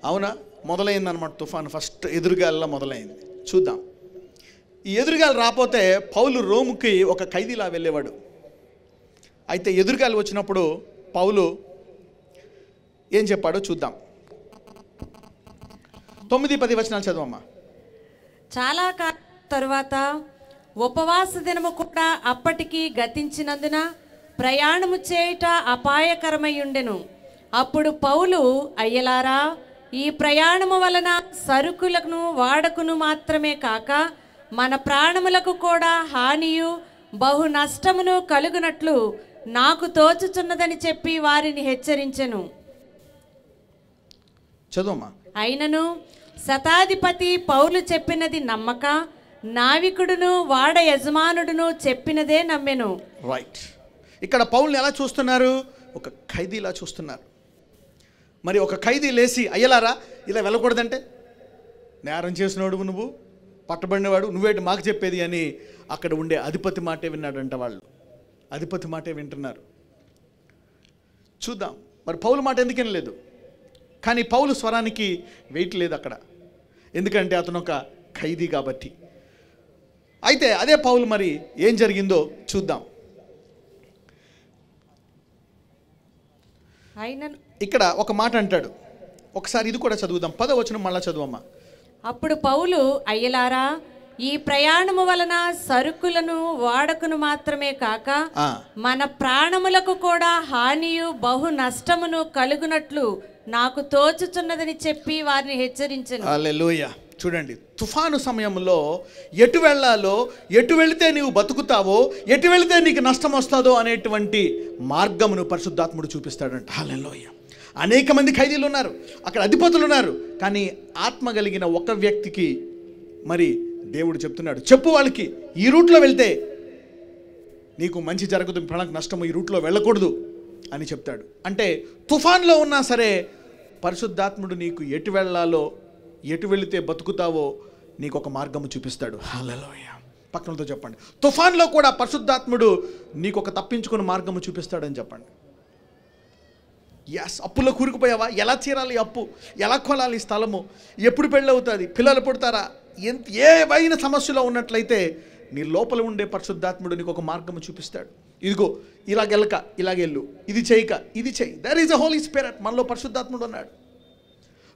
అవునా? మొదలైందనమాట తుఫాను. ఫస్ట్ ఎదురుగాలిలో మొదలైంది. చూద్దాం. ఈ ఎదురుగాలి రాపోతే పౌలు రోముకి ఒక ఖైదీలా వెళ్ళేవాడు. అయితే ఎదురుగాలి వచ్చినప్పుడు పౌలు ఏం చెప్పాడో చూద్దాం. 9-10 వచనాలు చదవమ్మా. చాలా కాలం తరువాత ఉపవాస దినము కూడా అప్పటికి గతించినందున ప్రయాణము చేయుట అపాయకరమై ఉండెను. అప్పుడు పౌలు, అయ్యలారా, ఈ ప్రయాణము వలన సరుకులను వాడకును మాత్రమే కాక మన ప్రాణములకు కూడా హానియు బహు నష్టమును కలుగునట్లు నాకు తోచుచున్నదని చెప్పి వారిని హెచ్చరించెను. చదవమ్మా. అయినను శతాధిపతి పౌలు చెప్పినది నమ్మక, నావికుడును వాడ యజమానుడును చెప్పినదే నమ్మెను. రైట్. ఇక్కడ పౌల్ని ఎలా చూస్తున్నారు? ఒక ఖైదీలా చూస్తున్నారు. మరి ఒక ఖైదీ లేచి, అయ్యలారా ఇలా వెళ్ళకూడదంటే, నేరం చేసినవాడు నువ్వు, పట్టబడినవాడు నువ్వేంటి మాకు చెప్పేది అని అక్కడ ఉండే అధిపతి మాటే విన్నాడంట. వాళ్ళు అధిపతి మాటే వింటున్నారు. చూద్దాం మరి పౌలు మాట ఎందుకు వినలేదు. కానీ పౌలు స్వరానికి వెయిట్ లేదు అక్కడ, ఎందుకంటే అతను ఒక ఖైదీ కాబట్టి. అయితే అదే పౌలు మరి ఏం జరిగిందో చూద్దాం. ఇక్కడ ఒక మాట అంటాడు, ఒకసారి ఇది కూడా చదువుదాం. 10వ వచనం మళ్ళా చదువమ్మా. అప్పుడు పౌలు, అయ్యలారా, ఈ ప్రయాణము వలన సరుకులను వాడకును మాత్రమే కాక మన ప్రాణములకు కూడా హానియు బహు నష్టమును కలుగునట్లు నాకు తోచుచున్నదని చెప్పి వారిని హెచ్చరించెను. హల్లెలూయా. చూడండి, తుఫాను సమయంలో ఎటు వెళ్ళాలో, ఎటు వెళితే నీవు బతుకుతావో, ఎటు వెళితే నీకు నష్టం వస్తుందో అనేటువంటి మార్గమును పరిశుద్ధాత్ముడు చూపిస్తాడంట. హల్లెలూయా. అనేక మంది ఖైదీలు ఉన్నారు, అక్కడ అధిపతులు ఉన్నారు. కానీ ఆత్మ కలిగిన ఒక వ్యక్తికి మరి దేవుడు చెప్తున్నాడు, చెప్పు వాళ్ళకి ఈ రూట్లో వెళ్తే నీకు మంచి జరగదు, ప్రాణానికి నష్టము, ఈ రూట్లో వెళ్ళకూడదు అని చెప్తాడు. అంటే తుఫాన్లో ఉన్నా సరే పరిశుద్ధాత్ముడు నీకు ఎటు వెళ్ళాలో, ఎటు వెళితే బతుకుతావో నీకు ఒక మార్గము చూపిస్తాడు. హల్లెలూయా. పక్కనతో చెప్పండి, తుఫాన్లో కూడా పరిశుద్ధాత్ముడు నీకు ఒక తప్పించుకుని మార్గము చూపిస్తాడని చెప్పండి. ఎస్. అప్పులో కూరుకుపోయావా? ఎలా తీరాలి అప్పు, ఎలా కొనాలి స్థలము, ఎప్పుడు పెళ్ళి అవుతుంది, పిల్లలు పుడతారా, ఏవైనా సమస్యలో ఉన్నట్లయితే నీ లోపల ఉండే పరిశుద్ధాత్ముడు నీకు ఒక మార్గము చూపిస్తాడు. ఇదిగో ఇలాగెళ్ళక ఇలాగెళ్ళు, ఇది చేయక ఇది చేయి. There is a Holy Spirit. మనలో పరిశుద్ధాత్ముడు ఉన్నాడు.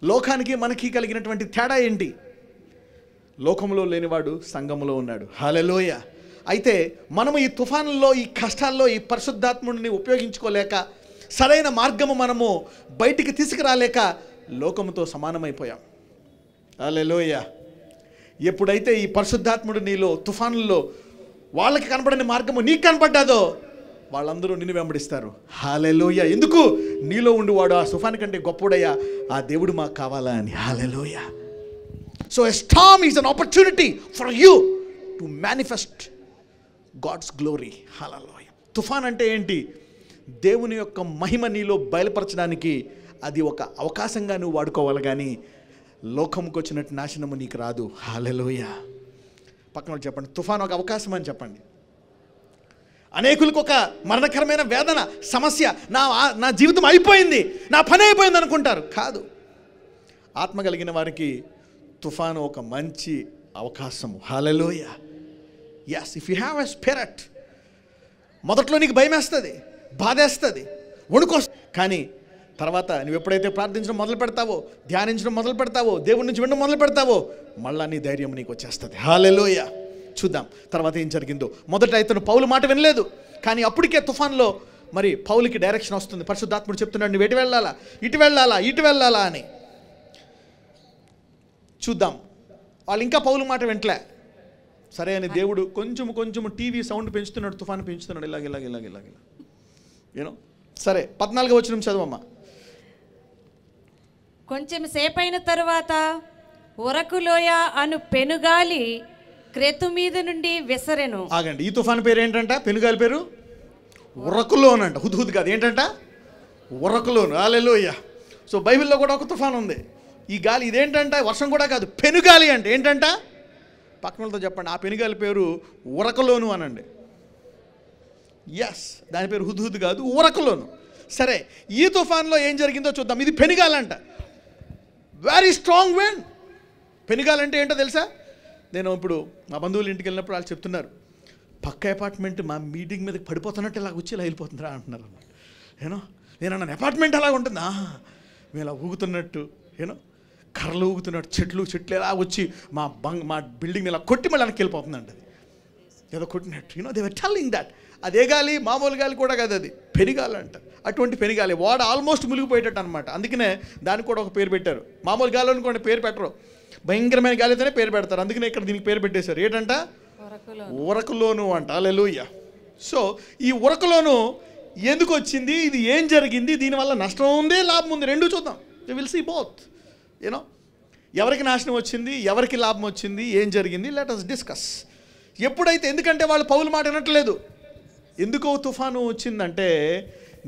లోకానికి మనకి కలిగినటువంటి తేడా ఏంటి? లోకంలో లేనివాడు సంఘములో ఉన్నాడు. హల్లెలూయా. అయితే మనము ఈ తుఫానుల్లో, ఈ కష్టాల్లో ఈ పరిశుద్ధాత్ముడిని ఉపయోగించుకోలేక, సరైన మార్గము మనము బయటికి తీసుకురాలేక లోకముతో సమానమైపోయాం. హల్లెలూయా. ఎప్పుడైతే ఈ పరిశుద్ధాత్ముడు నీలో తుఫానుల్లో వాళ్ళకి కనపడని మార్గము నీకు కనపడ్డాదో వాళ్ళందరూ నిన్ను వెంబడిస్తారు. హల్లెలూయా. ఎందుకు? నీలో ఉండి వాడు ఆ తుఫాను కంటే గొప్పడయ్యా, ఆ దేవుడు మాకు కావాలా అని. Hallelujah. So a storm is an opportunity for you to manifest God's glory. Hallelujah. తుఫాన్ అంటే ఏంటి? దేవుని యొక్క మహిమ నీలో బయలుపరచడానికి అది ఒక అవకాశంగా నువ్వు వాడుకోవాలి, కానీ లోకంకి వచ్చినట్టు నాశనము నీకు రాదు. హల్లెలూయా. పక్కన చెప్పండి, తుఫాన్ ఒక అవకాశం అని చెప్పండి. అనేకులకు ఒక మరణకరమైన వేదన, సమస్య, నా జీవితం అయిపోయింది, నా పని అయిపోయింది అనుకుంటారు. కాదు, ఆత్మ కలిగిన వారికి తుఫాను ఒక మంచి అవకాశము. Hallelujah. Yes, if you have a spirit, మొదట్లో నీకు భయం వేస్తుంది, బాధేస్తుంది, వణుకొస్తుంది. కానీ తర్వాత నువ్వు ఎప్పుడైతే ప్రార్థించడం మొదలు పెడతావో, ధ్యానించడం మొదలు పెడతావో, దేవుడి నుంచి వినడం మొదలు పెడతావో, మళ్ళా నీ ధైర్యం నీకు వచ్చేస్తుంది. హల్లెలూయా. చూద్దాం తర్వాత ఏం జరిగిందో. మొదట ఇతను పౌలు మాట వినలేదు, కానీ అప్పటికే తుఫాన్లో మరి పౌలుకి డైరెక్షన్ వస్తుంది. పరిశుద్ధాత్ముడు చెప్తున్నాడు, నువ్వు ఎటు వెళ్ళాలా, ఇటు వెళ్ళాలా, ఇటు వెళ్ళాలా అని. చూద్దాం. వాళ్ళు ఇంకా పౌలు మాట వింటలే. సరే అని దేవుడు కొంచెం టీవీ సౌండ్ పెంచుతున్నాడు, తుఫాను పెంచుతున్నాడు, ఇలాగ యూనో. సరే 14వ వచనం చదవమ్మా. కొంచెం సేపైన తరువాత ఉరకులోయ అను పెనుగాలి క్రెతు మీద నుండి విసరెను. ఆగండి, ఈ తుఫాను పేరు ఏంటంట? పెనుగాలి పేరు ఉరకులోను అంట. హుద్హుద్ కాదు, ఏంటంట? ఉరకులోను. హల్లెలూయా. సో బైబిల్లో కూడా ఒక తుఫాను ఉంది. ఈ గాలి ఇదేంటంట? వర్షం కూడా కాదు, పెనుగాలి అంటే ఏంటంట? పక్కనతో చెప్పండి, ఆ పెనుగాలి పేరు ఉరకులోను అనండి. ఎస్, దాని పేరు హుద్హుద్ కాదు, ఉరకులోను. సరే, ఈ తుఫాన్లో ఏం జరిగిందో చూద్దాం. ఇది పెనుగాలంట, వెరీ స్ట్రాంగ్ విండ్. పెనుగాలంటే ఏంటో తెలుసా? నేను ఇప్పుడు మా బంధువుల ఇంటికి వెళ్ళినప్పుడు వాళ్ళు చెప్తున్నారు, పక్క అపార్ట్మెంట్ మా మీటింగ్ మీదకి పడిపోతున్నట్టు ఇలా వచ్చి ఇలా వెళ్ళిపోతుందిరా అంటున్నారు. నేను అన్న అపార్ట్మెంట్ అలాగ ఉంటుందా? మేము ఇలా ఊగుతున్నట్టు, కర్రలు ఊగుతున్నట్టు, చెట్లు ఎలా వచ్చి మా బిల్డింగ్ ఇలా కొట్టి మళ్ళీ వెనక్కి వెళ్ళిపోతుందండి. అది ఏదో కొట్టినట్టు, దే వర్ టెల్లింగ్ దట్. అదే గాలి మామూలు గాలి కూడా కాదు, అది పెనుగాలి అంట. అటువంటి పెనుగాలి, వాడు ఆల్మోస్ట్ మునిగిపోయేటట్టు అనమాట. అందుకనే దానికి కూడా ఒక పేరు పెట్టారు. మామూలు గాలి అనుకోండి పేరు పెట్టరు, భయంకరమైన గాలి అయితేనే పేరు పెడతారు. అందుకనే ఇక్కడ దీనికి పేరు పెట్టేశారు. ఏంటంట? ఉరకులోను అంట. హల్లెలూయా. సో ఈ ఉరకులోను ఎందుకు వచ్చింది, ఇది ఏం జరిగింది, దీనివల్ల నష్టం ఉంది, లాభం ఉంది, రెండు చూద్దాం. We will see both. ఎవరికి నాశనం వచ్చింది, ఎవరికి లాభం వచ్చింది, ఏం జరిగింది, లెట్ us డిస్కస్. ఎప్పుడైతే, ఎందుకంటే వాళ్ళు పౌలు మాట వినట్లేదు. ఎందుకో తుఫాను వచ్చిందంటే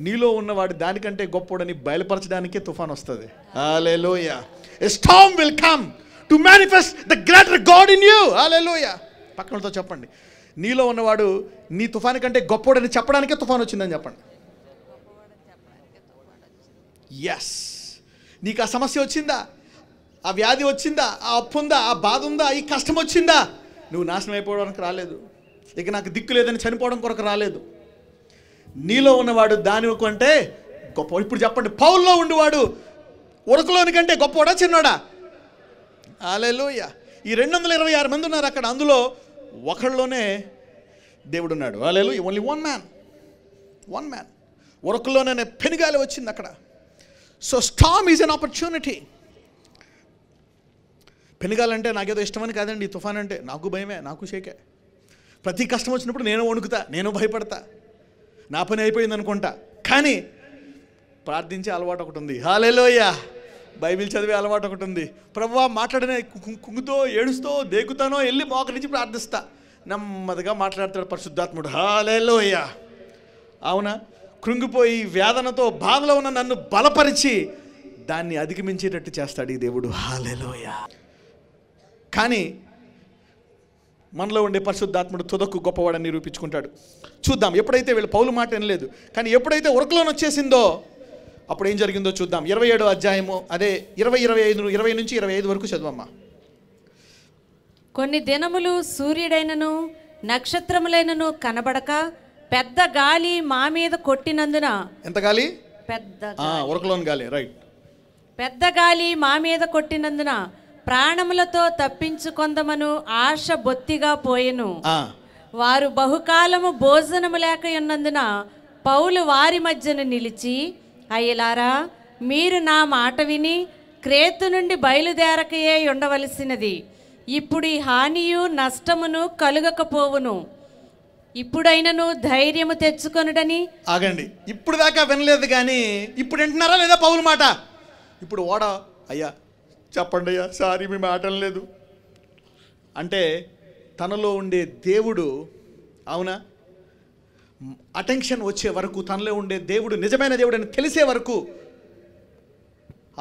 నీలో ఉన్నవాడు దానికంటే గొప్పడని బయలుపరచడానికే తుఫాను వస్తుంది. హల్లెలూయా. A storm will come to manifest the greater God in you. హల్లెలూయా. పక్కనతో చెప్పండి, నీలో ఉన్నవాడు నీ తుఫాను కంటే గొప్పడని చెప్పడానికే తుఫాను వచ్చిందని చెప్పండి. ఎస్, నీకు ఆ సమస్య వచ్చిందా, ఆ వ్యాధి వచ్చిందా, ఆ అప్పు ఉందా, ఆ బాధ ఉందా, ఈ కష్టం వచ్చిందా, నువ్వు నాశనం అయిపోవడానికి రాలేదు, ఇక నాకు దిక్కు లేదని చనిపోవడం కొరకు రాలేదు. నీలో ఉన్నవాడు దాని కంటే గొప్ప. ఇప్పుడు చెప్పండి, పౌల్లో ఉండేవాడు ఉరకులోని కంటే గొప్పవాడా చిన్నవాడా? హల్లెలూయా. ఈ 226 మంది ఉన్నారు అక్కడ, అందులో ఒకళ్ళలోనే దేవుడు ఉన్నాడు. హల్లెలూయా. Only one man. ఉరకులోనే పెనుగాలి వచ్చింది అక్కడ. So storm is an opportunity. పెనుగాలంటే నాకేదో ఇష్టమని కాదండి. తుఫాన్ అంటే నాకు భయమే, నాకు షేకే. ప్రతి కష్టం వచ్చినప్పుడు నేను వణుకుతా, నేను భయపడతా, నా పని అయిపోయింది అనుకుంటా. కానీ ప్రార్థించే అలవాటు ఒకటి ఉంది. హల్లెలూయా. బైబిల్ చదివే అలవాటు ఒకటి ఉంది. ప్రభువా మాట్లాడనే కుంగుతో ఏడుస్తో దేకుతానో వెళ్ళి మోకరించి ప్రార్థిస్తా. నెమ్మదిగా మాట్లాడతాడు పరిశుద్ధాత్ముడు. హల్లెలూయా. అవునా? కృంగిపోయి వేదనతో బాధలో ఉన్న నన్ను బలపరిచి దాన్ని అధిగమించేటట్టు చేస్తాడు ఈ దేవుడు. హల్లెలూయా. కానీ మనలో ఉండే పరిశుద్ధాత్ముడు తుదకు గొప్పవాడని నిరూపించుకుంటాడు. చూద్దాం. ఎప్పుడైతే వీళ్ళు పౌలు మాట వినలేదు, కానీ ఎప్పుడైతే ఉరకలోని వచ్చేసిందో అప్పుడు ఏం జరిగిందో చూద్దాం. 27వ అధ్యాయము, అదే 20 నుంచి 25 వరకు చదవమ్మా. కొన్ని దినములు సూర్యుడైనను నక్షత్రములైనను కనబడక పెద్ద గాలి మా మీద కొట్టినందున. ఎంత గాలి? పెద్ద ఉరకలోని గాలి. రైట్. పెద్ద గాలి మా మీద కొట్టినందున ప్రాణములతో తప్పించుకొందమను ఆశ బొత్తిగా పోయెను. వారు బహుకాలము భోజనము లేక ఉన్నందున పౌలు వారి మధ్యను నిలిచి, అయ్యలారా, మీరు నా మాట విని క్రేతు నుండి బయలుదేరకయే ఉండవలసినది. ఇప్పుడు ఈ హానియు నష్టమును కలుగకపోవును. ఇప్పుడైనను ధైర్యము తెచ్చుకొనుడని. ఆగండి, ఇప్పుడు దాకా వినలేదు కానీ ఇప్పుడు వింటున్నారా లేదా పౌలు మాట? ఇప్పుడు ఓడ అయ్యా చెప్పండి అయ్యా, సారీ మీ మాట లేదు అంటే తనలో ఉండే దేవుడు, అవునా, అటెన్షన్ వచ్చే వరకు, తనలో ఉండే దేవుడు నిజమైన దేవుడు అని తెలిసే వరకు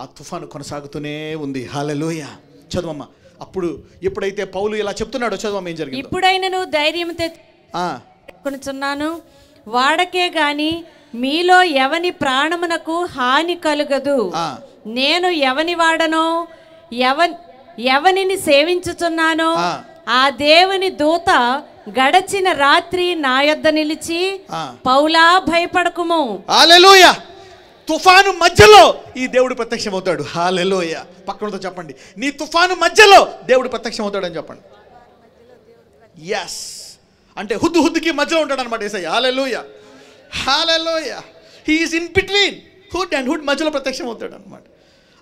ఆ తుఫాను కొనసాగుతూనే ఉంది. హల్లెలూయా. చదవమ్మా. అప్పుడు ఎప్పుడైతే పౌలు ఇలా చెప్తున్నాడో చదవమ్మా ఏం జరిగింది. ఇప్పుడైనను ధైర్యం తెచ్చుకొనుచున్నాను, వాడకే గాని మీలో ఎవని ప్రాణమునకు హాని కలుగదు. నేను ఎవని వాడనో ఎవనిని సేవించుచున్నానో ఆ దేవుని దూత గడచిన రాత్రి నా యొద్ద నిలిచి, పౌలా భయపడకుము. హల్లెలూయా. తుఫాను మధ్యలో ఈ దేవుడు ప్రత్యక్షమవుతాడు. హల్లెలూయా. పక్కనతో చెప్పండి, నీ తుఫాను మధ్యలో దేవుడు ప్రత్యక్షమవుతాడు అని చెప్పండి. ఎస్ అంటే హుద్దుకి మధ్యలో ఉంటాడు అనమాట యేసయ్య. Hallelujah. Hallelujah. He is in between హుడ్ అండ్ హుడ్, మధ్యలో ప్రత్యక్షమవుతాడు అనమాట.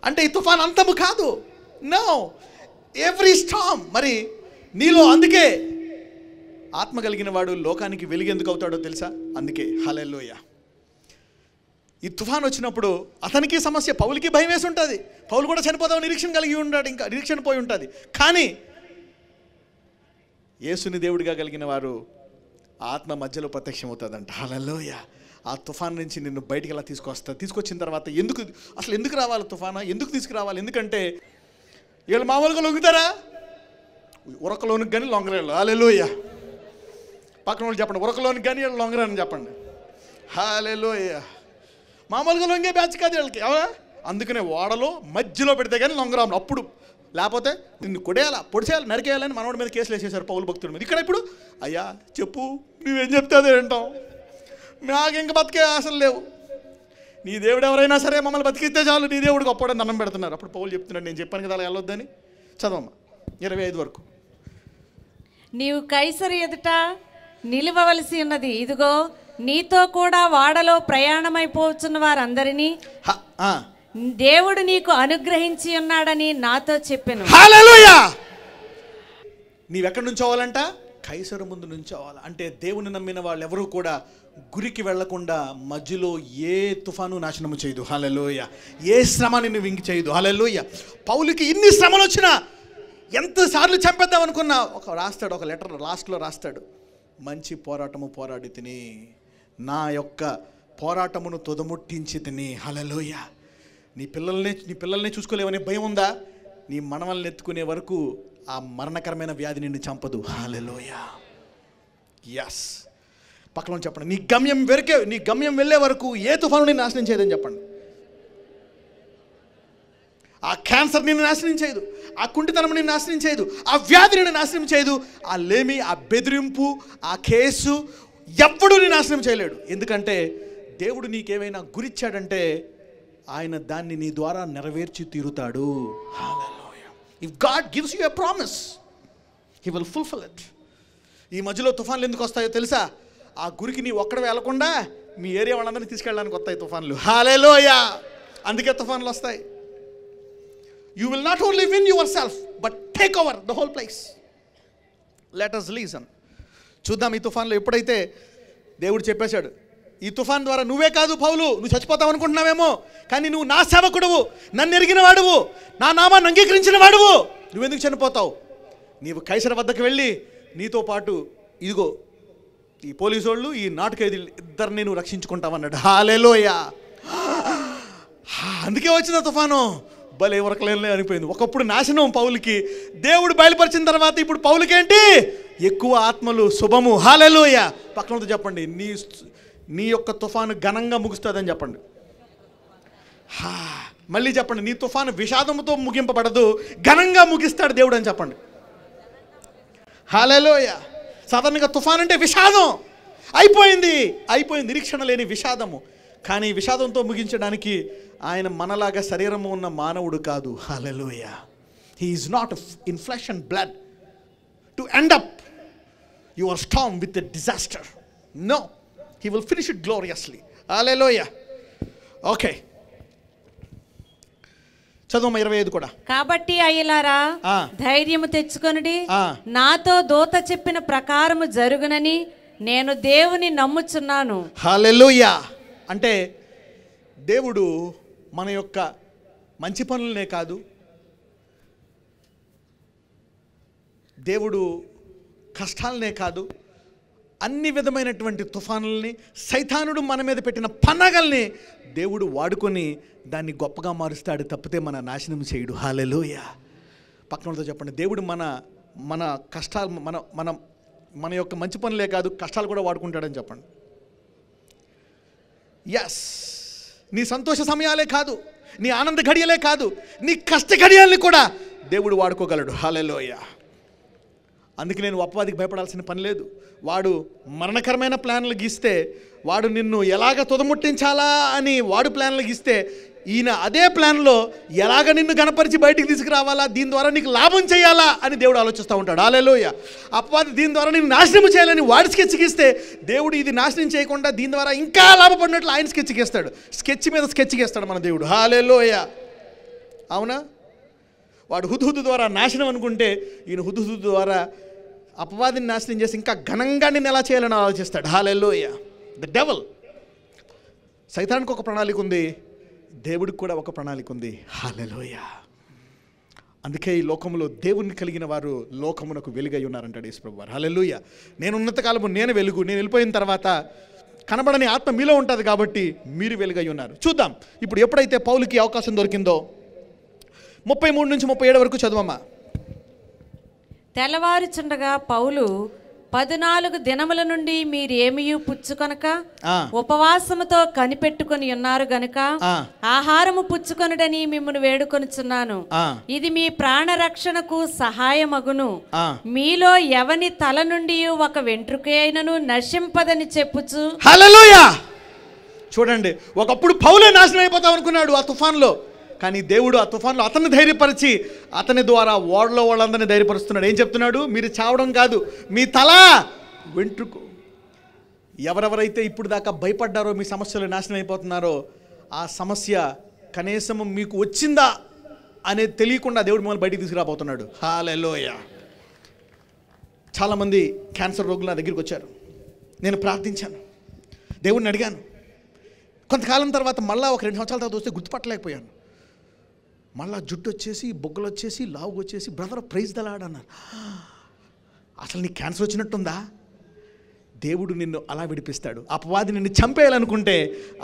అంటే ఈ తుఫాన్ అంతము కాదు. No, every storm. మరి నీలో అందుకే ఆత్మ కలిగిన వాడు లోకానికి వెలుగెందుకు అవుతాడో తెలుసా? అందుకే. హల్లెలూయా. ఈ తుఫాన్ వచ్చినప్పుడు అతనికి సమస్య, పౌలుకి భయం వేసి ఉంటుంది. పౌలు కూడా చనిపోతామని నిరీక్షణ కలిగి ఉంటాడు, ఇంకా నిరీక్షణ పోయి ఉంటుంది. కానీ యేసుని దేవుడిగా కలిగిన వారు ఆత్మ మధ్యలో ప్రత్యక్షమవుతుందంట. హల్లెలూయా. ఆ తుఫాన్ నుంచి నిన్ను బయటికి ఎలా తీసుకొచ్చిన తర్వాత ఎందుకు రావాలి తుఫానా, ఎందుకు తీసుకురావాలి? ఎందుకంటే వీళ్ళు మామూలుగా లొంగుతారా? ఉరకలోనికి కానీ లొంగరేళ్ళు. హల్లెలూయా. పక్కన వాళ్ళు చెప్పండి, ఉరకలోనికి కానీ వీళ్ళు లొంగరని చెప్పండి. హల్లెలూయా. మామూలుగా లొంగే బ్యాచ్ కాదు వీళ్ళకి, అవునా? అందుకనే ఓడలో మధ్యలో పెడితే కానీ లొంగరాము. అప్పుడు లేకపోతే నిన్ను కొడేయాలా, పొడిచేయాలి, నరికేయాలని మనోడి మీద కేసులు వేసేసారు పౌలు భక్తుడి మీద. ఇక్కడ ఇప్పుడు అయ్యా చెప్పు, నువ్వేం చెప్తే అదే వింటాం, నాకు ఇంక బతికే ఆశలు లేవు, నీ దేవుడు ఎవరైనా సరే మమ్మల్ని బతికిస్తే చాలు, నీ దేవుడు గొప్పడని దండం పెడుతున్నారు. అప్పుడు పౌలు చెప్తున్నాడు, నేను చెప్పాను కదా అలా వెళ్ళొద్దని. చదవమ్మా 25 వరకు. నీవు కైసరు ఎదుట నిలువవలసి ఉన్నది. ఇదిగో నీతో కూడా వాడలో ప్రయాణమైపోతున్న వారందరినీ దేవుడు నీకు అనుగ్రహించి ఉన్నాడని నాతో చెప్పెను. హల్లెలూయా. నీవెక్కడి నుంచోవాలంట? కైసరు ముందు నుంచోవాలి. అంటే దేవుని నమ్మిన వాళ్ళు ఎవరూ కూడా గురికి వెళ్లకుండా మధ్యలో ఏ తుఫాను నాశనము చేయదు. హల్లెలూయా. ఏ శ్రమ నిన్ను వింగి చేయదు. హల్లెలూయా. పౌలుకి ఇన్ని శ్రమలు వచ్చినా, ఎంతసార్లు చంపేద్దాం అనుకున్నా, రాస్తాడు ఒక లెటర్, లాస్ట్లో రాస్తాడు, మంచి పోరాటము పోరాడి తిని, నా యొక్క పోరాటమును తుదముట్టించి తిని. హల్లెలూయా. నీ పిల్లల్ని చూసుకోలేవనే భయం ఉందా? నీ మనవల్ని ఎత్తుకునే వరకు ఆ మరణకరమైన వ్యాధి నిన్ను చంపదు. హల్లెలూయా. ఎస్. పక్కన చెప్పండి, నీ గమ్యం వెళ్ళే వరకు ఏ తుఫాను నిన్ను నాశనం చేయదని చెప్పండి. ఆ క్యాన్సర్ నిన్ను నాశనం చేయదు, ఆ కుంటితనం నిన్ను నాశనం చేయదు, ఆ వ్యాధి నిన్ను నాశనం చేయదు, ఆ లేమి, ఆ బెదిరింపు, ఆ కేసు ఎప్పుడూ నిన్ను నాశనం చేయలేడు. ఎందుకంటే దేవుడు నీకేమైనా గురిచ్చాడంటే ఆయన దాన్ని నీ ద్వారా నెరవేర్చి తీరుతాడు. Hallelujah. If God gives you a promise, he will fulfil it. ఈ మధ్యలో తుఫాన్లు ఎందుకు వస్తాయో తెలుసా? ఆ గురికి నీ ఒక్కడే వెళ్లకుండా మీ ఏరియా వాళ్ళందరినీ తీసుకెళ్ళడానికి వస్తాయి తుఫాన్లు. హల్లెలూయా. అందుకే తుఫాన్లు వస్తాయి. You will not only win yourself, but take over the whole place. Let us listen. చూద్దాం ఈ తుఫాన్లో. ఎప్పుడైతే దేవుడు చెప్పేశాడు, ఈ తుఫాన్ ద్వారా నువ్వే కాదు పౌలు, నువ్వు చచ్చిపోతావు అనుకుంటున్నావేమో, కానీ నువ్వు నా సేవకుడువు, నన్ను ఎరిగిన వాడువు, నా నామాన్ని అంగీకరించిన వాడువు, నువ్వెందుకు చనిపోతావు? నీవు కైసరు వద్దకు వెళ్ళి నీతో పాటు ఇదిగో ఈ పోలీసు వాళ్ళు, ఈ నాటుకైదులు ఇద్దరిని నువ్వు రక్షించుకుంటావన్నాడు. హల్లెలూయా. అందుకే వచ్చిన తుఫాను. భలే ఉరకలేనులే అనిపోయింది. ఒకప్పుడు నాశనం పౌలుకి, దేవుడు బయలుపరిచిన తర్వాత ఇప్పుడు పౌలుకేంటి? ఎక్కువ ఆత్మలు, శుభము. హల్లెలూయా. పక్కనతో చెప్పండి, నీ యొక్క తుఫాను ఘనంగా ముగుస్తుందని చెప్పండి. మళ్ళీ చెప్పండి, నీ తుఫాను విషాదంతో ముగింపబడదు, ఘనంగా ముగిస్తాడు దేవుడు అని చెప్పండి. హల్లెలూయా. సాధారణంగా తుఫాన్ అంటే విషాదం, అయిపోయింది, నిరీక్షణ లేని విషాదము. కానీ విషాదంతో ముగించడానికి ఆయన మనలాగా శరీరము ఉన్న మానవుడు కాదు. Hallelujah. He is not in flesh and blood to end up your storm with a disaster. No, he will finish it gloriously. Hallelujah. Okay, చదువు 25 కూడా. కాబట్టి అయ్యలారా ధైర్యము తెచ్చుకొనుడి, నాతో దూత చెప్పిన ప్రకారము జరుగునని నేను దేవుని నమ్ముచున్నాను. హల్లెలూయా. అంటే దేవుడు మన యొక్క మంచి పనులనే కాదు, దేవుడు కష్టాలనే కాదు, అన్ని విధమైనటువంటి తుఫానుల్ని, సైతానుడు మన మీద పెట్టిన పన్నగల్ని దేవుడు వాడుకొని దాన్ని గొప్పగా మారుస్తాడు తప్పితే మన నాశనం చేయడు. హల్లెలూయా. పక్కనతో చెప్పండి, దేవుడు మన మన కష్టాలు మన మన మన యొక్క మంచి పనులే కాదు కష్టాలు కూడా వాడుకుంటాడని చెప్పండి. ఎస్, నీ సంతోష సమయాలే కాదు, నీ ఆనంద ఘడియలే కాదు, నీ కష్ట ఘడియల్ని కూడా దేవుడు వాడుకోగలడు. హల్లెలూయా. అందుకే నేను అపవాదికి భయపడాల్సిన పని లేదు. వాడు మరణకరమైన ప్లాన్లు గీస్తే, వాడు నిన్ను ఎలాగ తుదముట్టించాలా అని వాడు ప్లాన్లు గీస్తే, ఈయన అదే ప్లాన్లో ఎలాగ నిన్ను గణపరిచి బయటికి తీసుకురావాలా, దీని ద్వారా నీకు లాభం చేయాలా అని దేవుడు ఆలోచిస్తూ ఉంటాడు. హల్లెలూయా. అపవాది దీని ద్వారా నేను నాశనం చేయాలని వాడి స్కెచ్ గీస్తే, దేవుడు ఇది నాశనం చేయకుండా దీని ద్వారా ఇంకా లాభపడినట్లు ఆయన స్కెచ్ గీస్తాడు. స్కెచ్ మీద స్కెచ్ గీస్తాడు మన దేవుడు. హల్లెలూయా. అవునా? వాడు హుద్హుదు ద్వారా నాశనం అనుకుంటే, ఈయన హుద్హుదు ద్వారా అపవాదిని నాశనం చేసి ఇంకా ఘనంగా నిన్ను ఎలా చేయాలని ఆలోచిస్తాడు. హల్లెలూయా. ద డెవల్, సైతానికి ఒక ప్రణాళిక ఉంది, దేవుడికి కూడా ఒక ప్రణాళిక ఉంది. హల్లెలూయా. అందుకే ఈ లోకంలో దేవుణ్ణి కలిగిన వారు లోకమునకు వెలుగై ఉన్నారంటాడు యేసుప్రభు వారు. హల్లెలూయా. నేను ఉన్నంతకాలము నేను వెలుగు, నేను వెళ్ళిపోయిన తర్వాత కనబడని ఆత్మ మీలో ఉంటుంది కాబట్టి మీరు వెలుగై ఉన్నారు. చూద్దాం ఇప్పుడు ఎప్పుడైతే పౌలుకి అవకాశం దొరికిందో 33 నుంచి 37 వరకు చదవమ్మా. తెల్లవారుచుండగా పౌలు 14 దినముల నుండి మీరేమీ పుచ్చుకొనక ఉపవాసముతో కనిపెట్టుకొని ఉన్నారు గనుక ఆహారము పుచ్చుకొనుడని మిమ్మల్ని వేడుకొనుచున్నాను. ఇది మీ ప్రాణ రక్షణకు సహాయమగును. మీలో ఎవని తల నుండి ఒక వెంట్రుక అయినను నశింపదని చెప్పుచు. హల్లెలూయా. చూడండి, ఒకప్పుడు పౌలే నాశనం అయిపోతాం అనుకున్నాడు ఆ తుఫాన్లో, కానీ దేవుడు ఆ తుఫాన్లో అతన్ని ధైర్యపరిచి అతని ద్వారా ఓడలో వాళ్ళందరినీ ధైర్యపరుస్తున్నాడు. ఏం చెప్తున్నాడు? మీరు చావడం కాదు, మీ తల వెంట్రుకు. ఎవరెవరైతే ఇప్పుడు దాకా భయపడ్డారో, మీ సమస్యలు నాశనం అయిపోతున్నారో, ఆ సమస్య కనీసం మీకు వచ్చిందా అనేది తెలియకుండా దేవుడు మిమ్మల్ని బయటికి తీసుకురాబోతున్నాడు. హల్లెలూయా. చాలామంది క్యాన్సర్ రోగులు నా దగ్గరికి వచ్చారు. నేను ప్రార్థించాను, దేవుడిని అడిగాను. కొంతకాలం తర్వాత మళ్ళీ ఒక 2 సంవత్సరాల తర్వాత వస్తే గుర్తుపట్టలేకపోయాను. మళ్ళా జుట్టు వచ్చేసి, బొగ్గలు వచ్చేసి, లావు వచ్చేసి, బ్రదర్ ప్రైజ్ ద లార్డ్ అన్నారు. అసలు నీకు క్యాన్సర్ వచ్చినట్టుందా? దేవుడు నిన్ను అలా విడిపిస్తాడు. అపవాది నిన్ను చంపేయాలనుకుంటే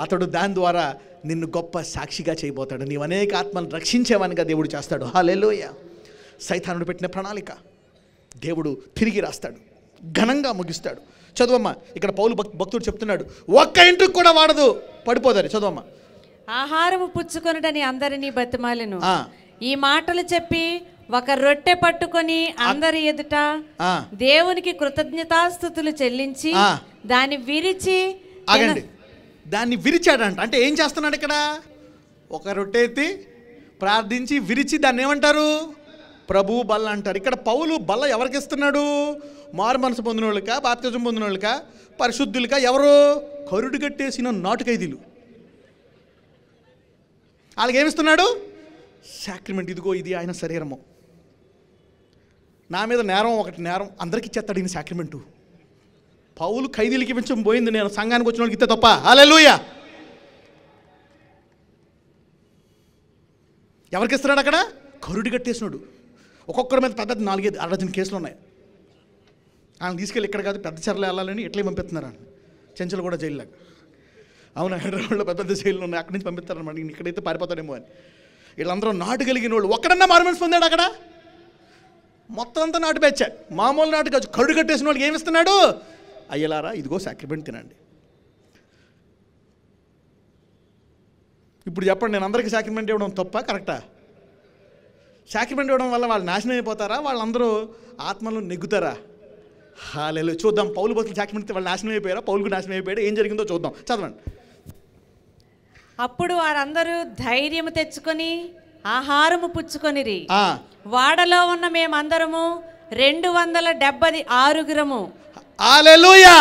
అతడు దాని ద్వారా నిన్ను గొప్ప సాక్షిగా చేయబోతాడు. నీవు అనేక ఆత్మలను రక్షించేవానిగా దేవుడు చేస్తాడు. హల్లెలూయా. సైతానుడు పెట్టిన ప్రణాళిక దేవుడు తిరిగి రాస్తాడు, ఘనంగా ముగిస్తాడు. చదువమ్మా. ఇక్కడ పౌలు భక్తుడు చెప్తున్నాడు, ఒక్క ఇంటికి కూడా వాడదు, పడిపోతారు. చదువమ్మా. ఆహారము పుచ్చుకొనుడని అందరినీ బతిమాలెను. ఈ మాటలు చెప్పి ఒక రొట్టె పట్టుకొని అందరి ఎదుట దేవునికి కృతజ్ఞతాస్తుతులు చెల్లించి దాన్ని విరిచి. ఆగండి, దాన్ని విరిచాడంట. అంటే ఏం చేస్తున్నాడు ఇక్కడ? ఒక రొట్టె ఎత్తి ప్రార్థించి విరిచి దాన్ని ఏమంటారు? ప్రభు బల్ల అంటారు. ఇక్కడ పౌలు బల్ల ఎవరికి ఇస్తున్నాడు? మారు మనసు పొందిన వాళ్ళకా, బాప్తిజం పొందిన వాళ్ళకా, పరిశుద్ధులకా? ఎవరు? కరుడు కట్టేసిన నాటుకైదీలు. వాళ్ళకి ఏమిస్తున్నాడు? సాక్రిమెంట్. ఇదిగో ఇది ఆయన శరీరము. నా మీద నేరం ఒకటి, నేరం అందరికీ ఇచ్చేస్తాడు ఈయన సాక్రిమెంటు. పౌలు ఖైదీలకి ఇవ్వడం పోయింది, నేను సంఘానికి వచ్చిన వాళ్ళకి ఇస్తే తప్ప. హల్లెలూయా. ఎవరికి ఇస్తున్నాడు అక్కడ? కరుడు కట్టేసినాడు. ఒక్కొక్కరి మీద పెద్ద 4-5 అరడజన్ కేసులు ఉన్నాయి. ఆయన తీసుకెళ్ళి ఇక్కడ కాదు పెద్ద చెరలు వెళ్ళాలని ఎట్లే పంపిస్తున్నారు. ఆయన చెంచలు కూడా జైల్లాగా. అవునా? హైదరాబాద్లో పెద్ద పెద్ద జైలు ఉన్నాయి, అక్కడి నుంచి పంపిస్తారనమాట. ఇక్కడైతే పారిపోతాడేమో అని. వీళ్ళందరూ నాటు కలిగిన వాళ్ళు. ఒక్కడన్నా మారుమనసు పొందాడు అక్కడ? మొత్తం అంతా నాటు బెచ్చా. మామూలు నాటు కాదు, కరుడు కట్టేసిన వాళ్ళకి ఏమిస్తున్నాడు? అయ్యలారా ఇదిగో సాక్రిమెంట్ తినండి. ఇప్పుడు చెప్పండి, నేను అందరికీ సాక్రిమెంట్ ఇవ్వడం తప్ప కరెక్టా? సాక్రిమెంట్ ఇవ్వడం వల్ల వాళ్ళు నాశనం అయిపోతారా? వాళ్ళందరూ ఆత్మలో నెగ్గుతారా? హల్లెలూయా. చూద్దాం, పౌలు బతులు సాక్రిమెంట్ వాళ్ళు నాశనం అయిపోయారా? పౌలుకు నాశనం అయిపోయాడు. ఏం జరిగిందో చూద్దాం. చదవండి. అప్పుడు వారందరూ ధైర్యము తెచ్చుకొని ఆహారము పుచ్చుకొనిరి. వాడలో ఉన్న మేమందరము 276. హల్లెలూయా.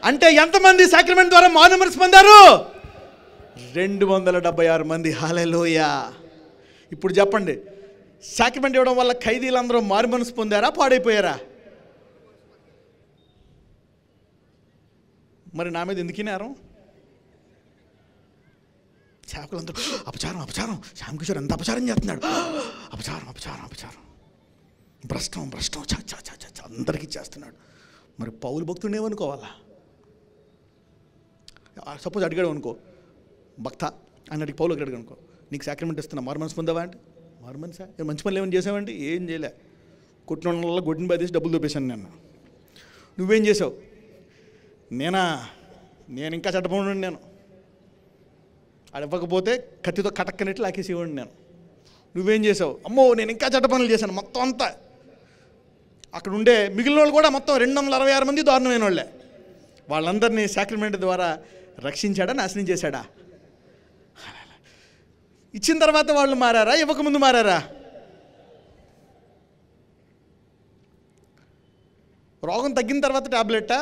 అంటే ఎంతమంది సాక్రిమెంట్ ద్వారా మారు మనసు పొందారు? 276 మంది. హల్లెలూయా. ఇప్పుడు చెప్పండి, సాక్రిమెంట్ ఇవ్వడం వల్ల ఖైదీలందరూ మారు మనసు పొందారా, పాడైపోయారా? మరి నా మీద ఎందుకు నేరం? సేవకులందరూ అపచారం అపచారం, శ్యామ్ కిషోర్ ఎంత అపచారం చేస్తున్నాడు, అపచారం అపచారం అపచారం, భ్రష్టం భ్రష్టం, చ చ చ చ అందరికీ చేస్తున్నాడు. మరి పౌలు భక్తుడు ఏమనుకోవాలా? సపోజ్ అడిగాడు అనుకో, భక్త అని అడిగి పౌలు అడిగాడు అనుకో, నీకు సాక్రిమెంట్ ఇస్తున్నా, మారు మనసు పొందావా అంటే, మారు మనసా, మంచి పనులు ఏమైనా చేసావంటే, ఏం చేయలే, కొట్టిన వల్ల గొడ్డిని బాధేసి డబ్బులు దొబ్బేశాను నేను. నువ్వేం చేసావు? నేను ఇంకా చెడ్డపడి నేను, అది ఇవ్వకపోతే కత్తితో కటక్కనట్లు లాకేసి ఇవ్వండి నేను. నువ్వేం చేసావు? అమ్మో నేను ఇంకా చెడ్డ పనులు చేశాను. మొత్తం అంతా అక్కడ ఉండే మిగిలిన వాళ్ళు కూడా మొత్తం 266 మంది దారుణమైన వాళ్ళే. వాళ్ళందరినీ సాక్రిమెంట్ ద్వారా రక్షించాడా, నాశనం చేశాడా? ఇచ్చిన తర్వాత వాళ్ళు మారారా, ఇవ్వకముందు మారారా? రోగం తగ్గిన తర్వాత ట్యాబ్లెట్టా?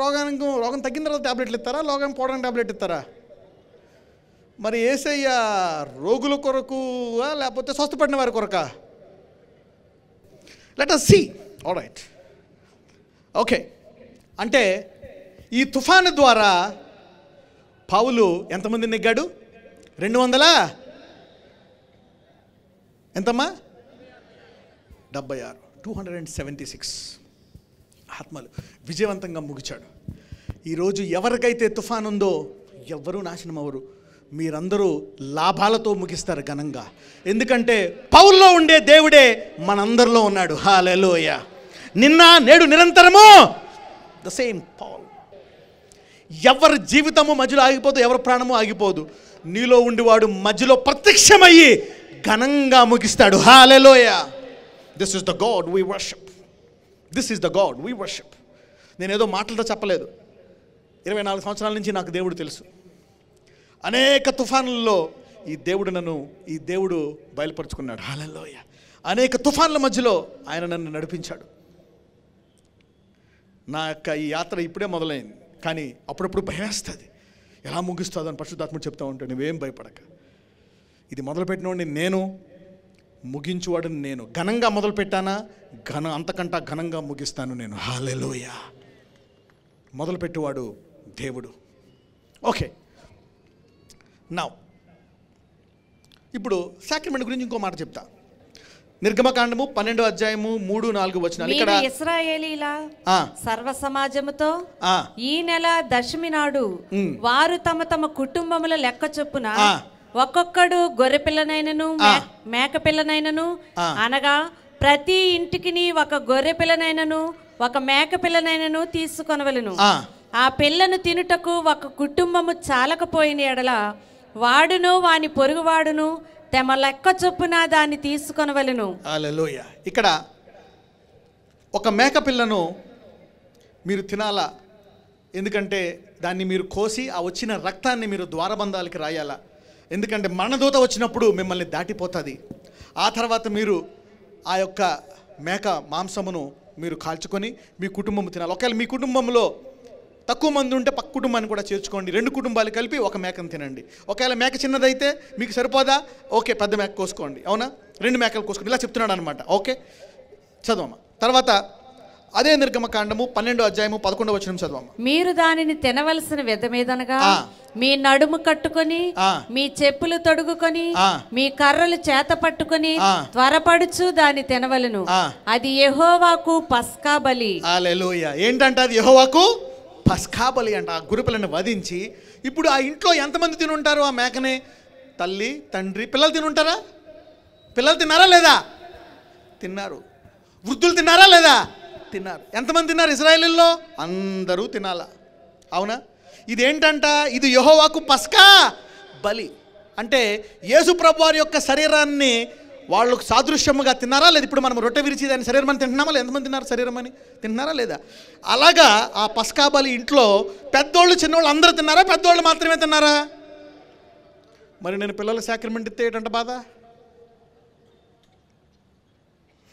రోగం తగ్గిన తర్వాత ట్యాబ్లెట్లు ఇస్తారా, రోగం పోవడానికి ట్యాబ్లెట్ ఇస్తారా? మరి యేసయ్య రోగుల కొరకు లేకపోతే స్వస్థపడిన వారి కొరకా? Let us see. Alright, okay. అంటే ఈ తుఫాను ద్వారా పౌలు ఎంతమంది నెగ్గాడు? 200 ఎంతమ్మా? 76, 276 ఆత్మలు విజయవంతంగా ముగిచాడు. ఈరోజు ఎవరికైతే తుఫాను ఉందో ఎవ్వరూ నాశనం అవ్వరు, మీరందరూ లాభాలతో ముగిస్తారు ఘనంగా. ఎందుకంటే పౌల్లో ఉండే దేవుడే మనందరిలో ఉన్నాడు. హల్లెలూయా. నిన్న నేడు నిరంతరము ద సేమ్ పౌల్. ఎవరి జీవితము మధ్యలో ఆగిపోదు, ఎవరి ప్రాణము ఆగిపోదు. నీలో ఉండివాడు మధ్యలో ప్రత్యక్షమయ్యి ఘనంగా ముగిస్తాడు. Hallelujah. This is the God we worship. This is the God we worship. నేనేదో మాటలతో చెప్పలేదు. 24 సంవత్సరాల నుంచి నాకు దేవుడు తెలుసు. అనేక తుఫానుల్లో ఈ దేవుడు బయలుపరుచుకున్నాడు. హల్లెలూయా. అనేక తుఫాన్ల మధ్యలో ఆయన నన్ను నడిపించాడు. నా యొక్క ఈ యాత్ర ఇప్పుడే మొదలైంది, కానీ అప్పుడప్పుడు భయం వేస్తుంది, ఎలా ముగిస్తుందో అని పరిశుద్ధాత్ముడు చెప్తా ఉంటాడు. నువ్వేం భయపడక, ఇది మొదలుపెట్టినోడిని నేను, ముగించువాడిని నేను. ఘనంగా మొదలుపెట్టానా, అంతకంటా ఘనంగా ముగిస్తాను నేను. హల్లెలూయా. మొదలుపెట్టువాడు దేవుడు. ఓకే, నౌ ఇప్పుడు సాక్రిమెంట్ గురించి ఇంకో మాట చెప్తా. నిర్గమకాండము 12వ అధ్యాయము 3-4 వచనాలు. ఇక్కడ ఇశ్రాయేలీల సర్వ సమాజముతో ఈ నెల దశమి నాడు వారు తమ తమ కుటుంబముల లెక్క చొప్పున ఒక్కొక్కడు గొర్రె పిల్లనైనను మేక పిల్లనైనను, అనగా ప్రతి ఇంటికి ఒక గొర్రె పిల్లనైనను ఒక మేక పిల్లనైనను తీసుకొనవలెను. ఆ పిల్లను తినుటకు ఒక కుటుంబము చాలకపోయిన ఎడల వాడును వాని పొరుగువాడును తమ లెక్క చొప్పున దాన్ని తీసుకొనవలెను. హల్లెలూయా. ఇక్కడ ఒక మేక పిల్లను మీరు తినాలా, ఎందుకంటే దాన్ని మీరు కోసి ఆ వచ్చిన రక్తాన్ని మీరు ద్వారబంధాలకి రాయాలా. ఎందుకంటే మరణదూత వచ్చినప్పుడు మిమ్మల్ని దాటిపోతుంది. ఆ తర్వాత మీరు ఆ యొక్క మేక మాంసమును మీరు కాల్చుకొని మీ కుటుంబం తినాలి. ఒకవేళ మీ కుటుంబంలో తక్కువ మంది ఉంటే పక్క కుటుంబాన్ని కూడా చేర్చుకోండి. 2 కుటుంబాలు కలిపి ఒక మేకను తినండి. ఒకవేళ మేక చిన్నదైతే మీకు సరిపోదా, ఓకే పెద్ద మేక కోసుకోండి. అవునా, 2 మేకలు కోసుకోండి. ఇలా చెప్తున్నాడు అనమాట. ఓకే, చదవమ్మా. తర్వాత అదే నిర్గమకాండము 12వ అధ్యాయము 11వ వచనం చదవమ్మా. మీరు దానిని తినవలసిన విధమేదనగా మీ నడుము కట్టుకొని మీ చెప్పులు తొడుగుకొని మీ కర్రలు చేత పట్టుకొని త్వరపడుచు దాన్ని తినవలెను. అది యెహోవాకు పస్కా బలి. హల్లెలూయా. ఏంటంటే అది యెహోవాకు పస్కా బలి అంట. ఆ గురిపిల్లను వధించి, ఇప్పుడు ఆ ఇంట్లో ఎంతమంది తినుంటారు ఆ మేకని? తల్లి, తండ్రి, పిల్లలు తినుంటారా? పిల్లలు తిన్నారా లేదా? తిన్నారు. వృద్ధులు తిన్నారా లేదా? తిన్నారు. ఎంతమంది తిన్నారు ఇశ్రాయేలీల్లో? అందరూ తినాలా. అవునా? ఇదేంటంట, ఇది యెహోవాకు పస్కా బలి. అంటే యేసు ప్రభు వారి యొక్క శరీరాన్ని వాళ్ళు సాదృశ్యముగా తిన్నారా లేదా? ఇప్పుడు మనం రొట్టె విరిచి దాని శరీరం అని తింటున్నామా? ఎంతమంది తిన్నారు శరీరం అని? తింటున్నారా లేదా? అలాగా ఆ పస్కా బలి ఇంట్లో పెద్దోళ్ళు చిన్నోళ్ళు అందరూ తిన్నారా? పెద్దోళ్ళు మాత్రమే తిన్నారా? మరి నేను పిల్లల సాక్రిమెంట్ ఇస్తే ఏంటంటే బాధ.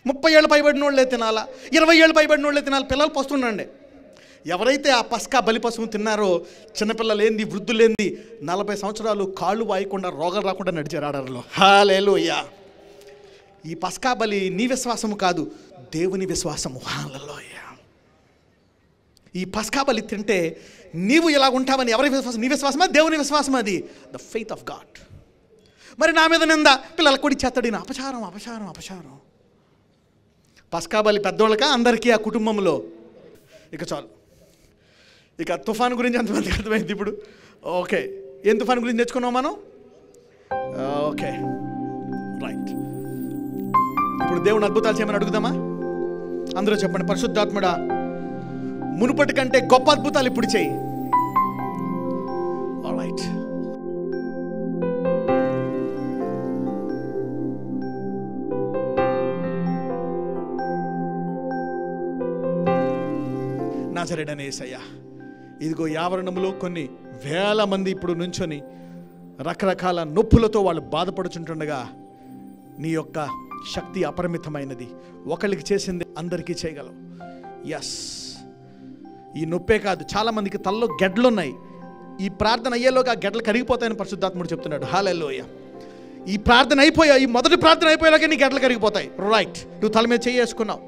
30 ఏళ్ళు పైబడిన వాళ్ళే తినాలా, 20 ఏళ్ళు పైబడిన వాళ్ళే తినాలి. పిల్లలు పస్తుండండి. ఎవరైతే ఆ పస్కా బలి పశువును తిన్నారో, చిన్నపిల్లలేంది వృద్ధులేంది 40 సంవత్సరాలు కాళ్ళు వాయకుండా రోగాలు రాకుండా నడిచారు ఆడర్లో. హల్లెలూయా. ఈ పస్కా బలి నీ విశ్వాసము కాదు, దేవుని విశ్వాసము. హల్లెలూయా. ఈ పస్కా బలి తింటే నీవు ఇలా ఉంటావని ఎవరి విశ్వాసం? నీ విశ్వాసమా, దేవుని విశ్వాసం? అది ద ఫెయిత్ ఆఫ్ గాడ్. మరి నా మీద నింద, పిల్లలకు కూడా ఇచ్చేస్తాడు. అపచారం అపచారం అపచారం. పస్కా బలి పెద్దోళ్ళకా అందరికీ ఆ కుటుంబంలో? ఇక చాలు. ఇక తుఫాను గురించి ఎంతమందికి అర్థమైంది ఇప్పుడు? ఓకే, ఏం తుఫాను గురించి తెచ్చుకున్నాం మనం? Okay, right. ఇప్పుడు దేవుని అద్భుతాలు చేయమని అడుగుదామా? అందరూ చెప్పండి, పరిశుద్ధాత్ముడా మునుపటి కంటే గొప్ప అద్భుతాలు ఇప్పుడు చేయి. ఆల్రైట్. నజరేయుడైన యేసయ్యా, ఇదిగో యావరణంలో కొన్ని వేల మంది ఇప్పుడు నుంచొని రకరకాల నొప్పులతో వాళ్ళు బాధపడుచుంటుండగా నీ యొక్క శక్తి అపరిమితమైనది. ఒకళ్ళకి చేసింది అందరికీ చేయగలవు. ఎస్, ఈ నొప్పే కాదు, చాలామందికి తలలో గెడ్లు ఉన్నాయి. ఈ ప్రార్థన అయ్యేలోగా ఆ గెడ్లు కరిగిపోతాయని పరిశుద్ధాత్ముడు చెప్తున్నాడు. హల్లెలూయా. ఈ ప్రార్థన అయిపోయా, ఈ మొదటి ప్రార్థన అయిపోయేలాగా నీ గెడ్లు కరిగిపోతాయి. రైట్, నువ్వు తల మీద చేసుకున్నావు.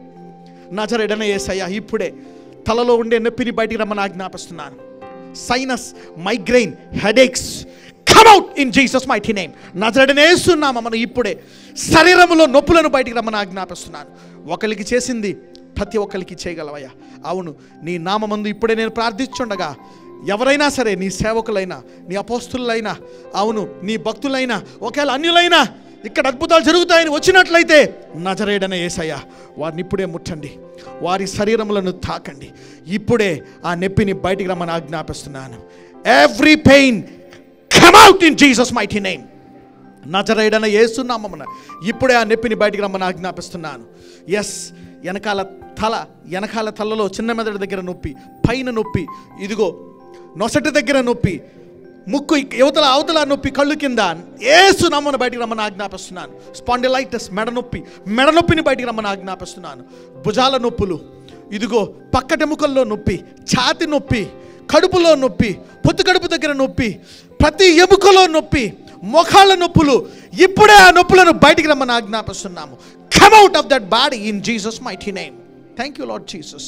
నజరేయుడైన యేసయ్యా, ఇప్పుడే తలలో ఉండే నొప్పిని బయటికి రమ్మని ఆజ్ఞాపిస్తున్నాను. Sinus, migraine, headaches come out in Jesus mighty name. నజరేయుడైన యేసు నామమున ఇప్పుడే శరీరములో నొప్పులను బయటికి రమ్మని ఆజ్ఞాపిస్తున్నాను. ఒకరికి చేసింది ప్రతి ఒక్కరికి చేయగలవయ్యా. అవును, నీ నామమందు ఇప్పుడే నేను ప్రార్థించుండగా ఎవరైనా సరే, నీ సేవకులైనా, నీ అపోస్తులైనా, అవును నీ భక్తులైనా, ఒకవేళ అన్యులైనా ఇక్కడ అద్భుతాలు జరుగుతాయని వచ్చినట్లయితే నజరేయుడైన యేసయ్యా వారిని ఇప్పుడే ముట్టండి, వారి శరీరములను తాకండి. ఇప్పుడే ఆ నొప్పిని బయటికి రమ్మని ఆజ్ఞాపిస్తున్నాను. Every pain come out in Jesus mighty name. నజరేయుడైన యేసు నామమున ఇప్పుడే ఆ నొప్పిని బయటికి రమ్మని ఆజ్ఞాపిస్తున్నాను. ఎస్, వెనకాల తలలో చిన్న మెదడు దగ్గర నొప్పి, పైన నొప్పి, ఇదిగో నొసటి దగ్గర నొప్పి, ముక్కు అవతల నొప్పి, కళ్ళు కింద యేసు నామమున బయటికి రమ్మని ఆజ్ఞాపిస్తున్నాను. స్పాండిలైటిస్, మెడ నొప్పిని బయటికి రమ్మని ఆజ్ఞాపిస్తున్నాను. భుజాల నొప్పులు, ఇదిగో పక్కటెముకల్లో నొప్పి, ఛాతి నొప్పి, కడుపులో నొప్పి, పొత్తు కడుపు దగ్గర నొప్పి, ప్రతి ఎముకలో నొప్పి, మోకాళ్ళ నొప్పులు, ఇప్పుడే ఆ నొప్పులను బయటికి రమ్మని ఆజ్ఞాపిస్తున్నాము. Come out of that body in Jesus mighty name. Thank you Lord Jesus.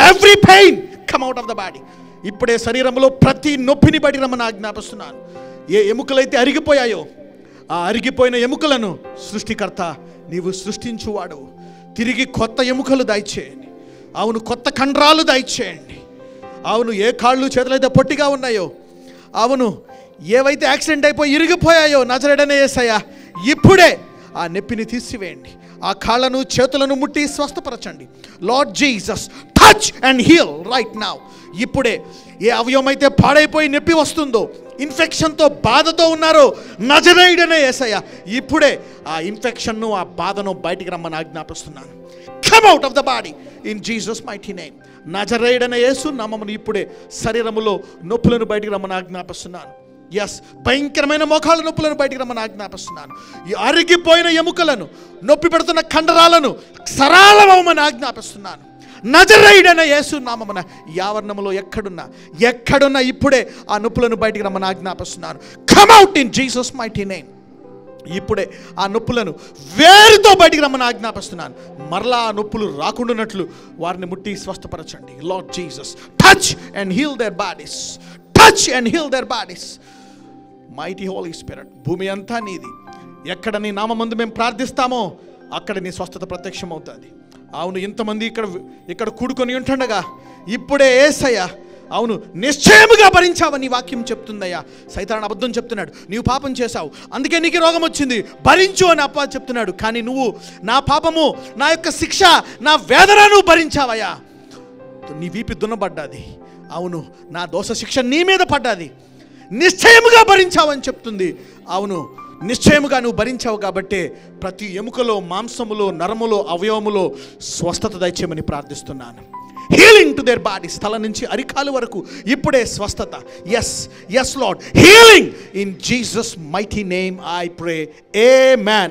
Every pain come out of the body. ఇప్పుడే శరీరంలో ప్రతి నొప్పిని బయటికి రమ్మని ఆజ్ఞాపిస్తున్నాను. ఏ ఎముకలైతే అరిగిపోయాయో ఆ అరిగిపోయిన ఎముకలను సృష్టికర్త నీవు సృష్టించువాడు. తిరిగి కొత్త ఎముకలు దయచేయండి. అవును, కొత్త కండరాలు దయచేయండి. అవును, ఏ కాళ్ళు చేతులైతే పొట్టిగా ఉన్నాయో, అవును ఏవైతే యాక్సిడెంట్ అయిపోయి ఇరిగిపోయాయో నజరేయుడైన యేసయ్యా ఇప్పుడే ఆ నొప్పిని తీసివేయండి. ఆ కాళ్ళను చేతులను ముట్టి స్వస్థపరచండి. Lord Jesus, touch and heal right now. ఇప్పుడే ఏ అవయవం అయితే పాడైపోయి నొప్పి వస్తుందో, ఇన్ఫెక్షన్తో బాధతో ఉన్నారో నజరేయుడైన యేసయ్యా ఇప్పుడే ఆ ఇన్ఫెక్షన్ను, ఆ బాధను బయటికి రమ్మని ఆజ్ఞాపిస్తున్నాను. Come out of the body in Jesus mighty name. నజరేయుడైన యేసు నామమున ఇప్పుడే శరీరములో నొప్పులను బయటికి రమ్మని ఆజ్ఞాపిస్తున్నాను. ఎస్, భయంకరమైన మోకాళ్ళ నొప్పులను బయటికి రమ్మని ఆజ్ఞాపిస్తున్నాను. ఈ అరిగిపోయిన ఎముకలను, నొప్పి పెడుతున్న కండరాలను సరళమవమని ఆజ్ఞాపిస్తున్నాను. నజరేయుడైన యేసు నామమున యావరణములో ఎక్కడున్నా ఇప్పుడే ఆ నొప్పులను బయటికి రమ్మని ఆజ్ఞాపిస్తున్నాను. Come out in Jesus mighty name. ఇప్పుడే ఆ నొప్పులను వేరుతో బయటికి రమ్మని ఆజ్ఞాపిస్తున్నాను. మరలా ఆ నొప్పులు రాకుండానట్లు వారిని ముట్టి స్వస్థపరచండి. Lord Jesus, touch and heal their bodies. Touch and heal their bodies. Mighty Holy Spirit, భూమి అంతా నీది. ఎక్కడ నీ నామమందు మేము ప్రార్థిస్తామో అక్కడ నీ స్వస్థత ప్రత్యక్షం అవుతుంది. అవును, ఇంతమంది ఇక్కడ కూడుకొని ఉంటుండగా ఇప్పుడే యేసయ్యా అవును నిశ్చయముగా భరించావని వాక్యం చెప్తుందయ్యా. సైతాను అబద్ధం చెప్తున్నాడు, నీవు పాపం చేశావు అందుకే నీకు రోగం వచ్చింది, భరించు అని అపవాది చెప్తున్నాడు. కానీ నువ్వు నా పాపము, నా యొక్క శిక్ష, నా వేదనను భరించావయ్యా. నీ వీపి దున్నబడ్డాది. అవును, నా దోష శిక్ష నీ మీద పడ్డాది, నిశ్చయముగా భరించావని చెప్తుంది. అవును, నిశ్చయముగా నువ్వు భరించావు కాబట్టే ప్రతి ఎముకలో, మాంసములో, నరములో, అవయవములో స్వస్థత దయచేయమని ప్రార్థిస్తున్నాను. హీలింగ్ టు దేర్ బాడీ, స్థల నుంచి అరికాలు వరకు ఇప్పుడే స్వస్థత. Yes Lord, healing in Jesus mighty name I pray, amen.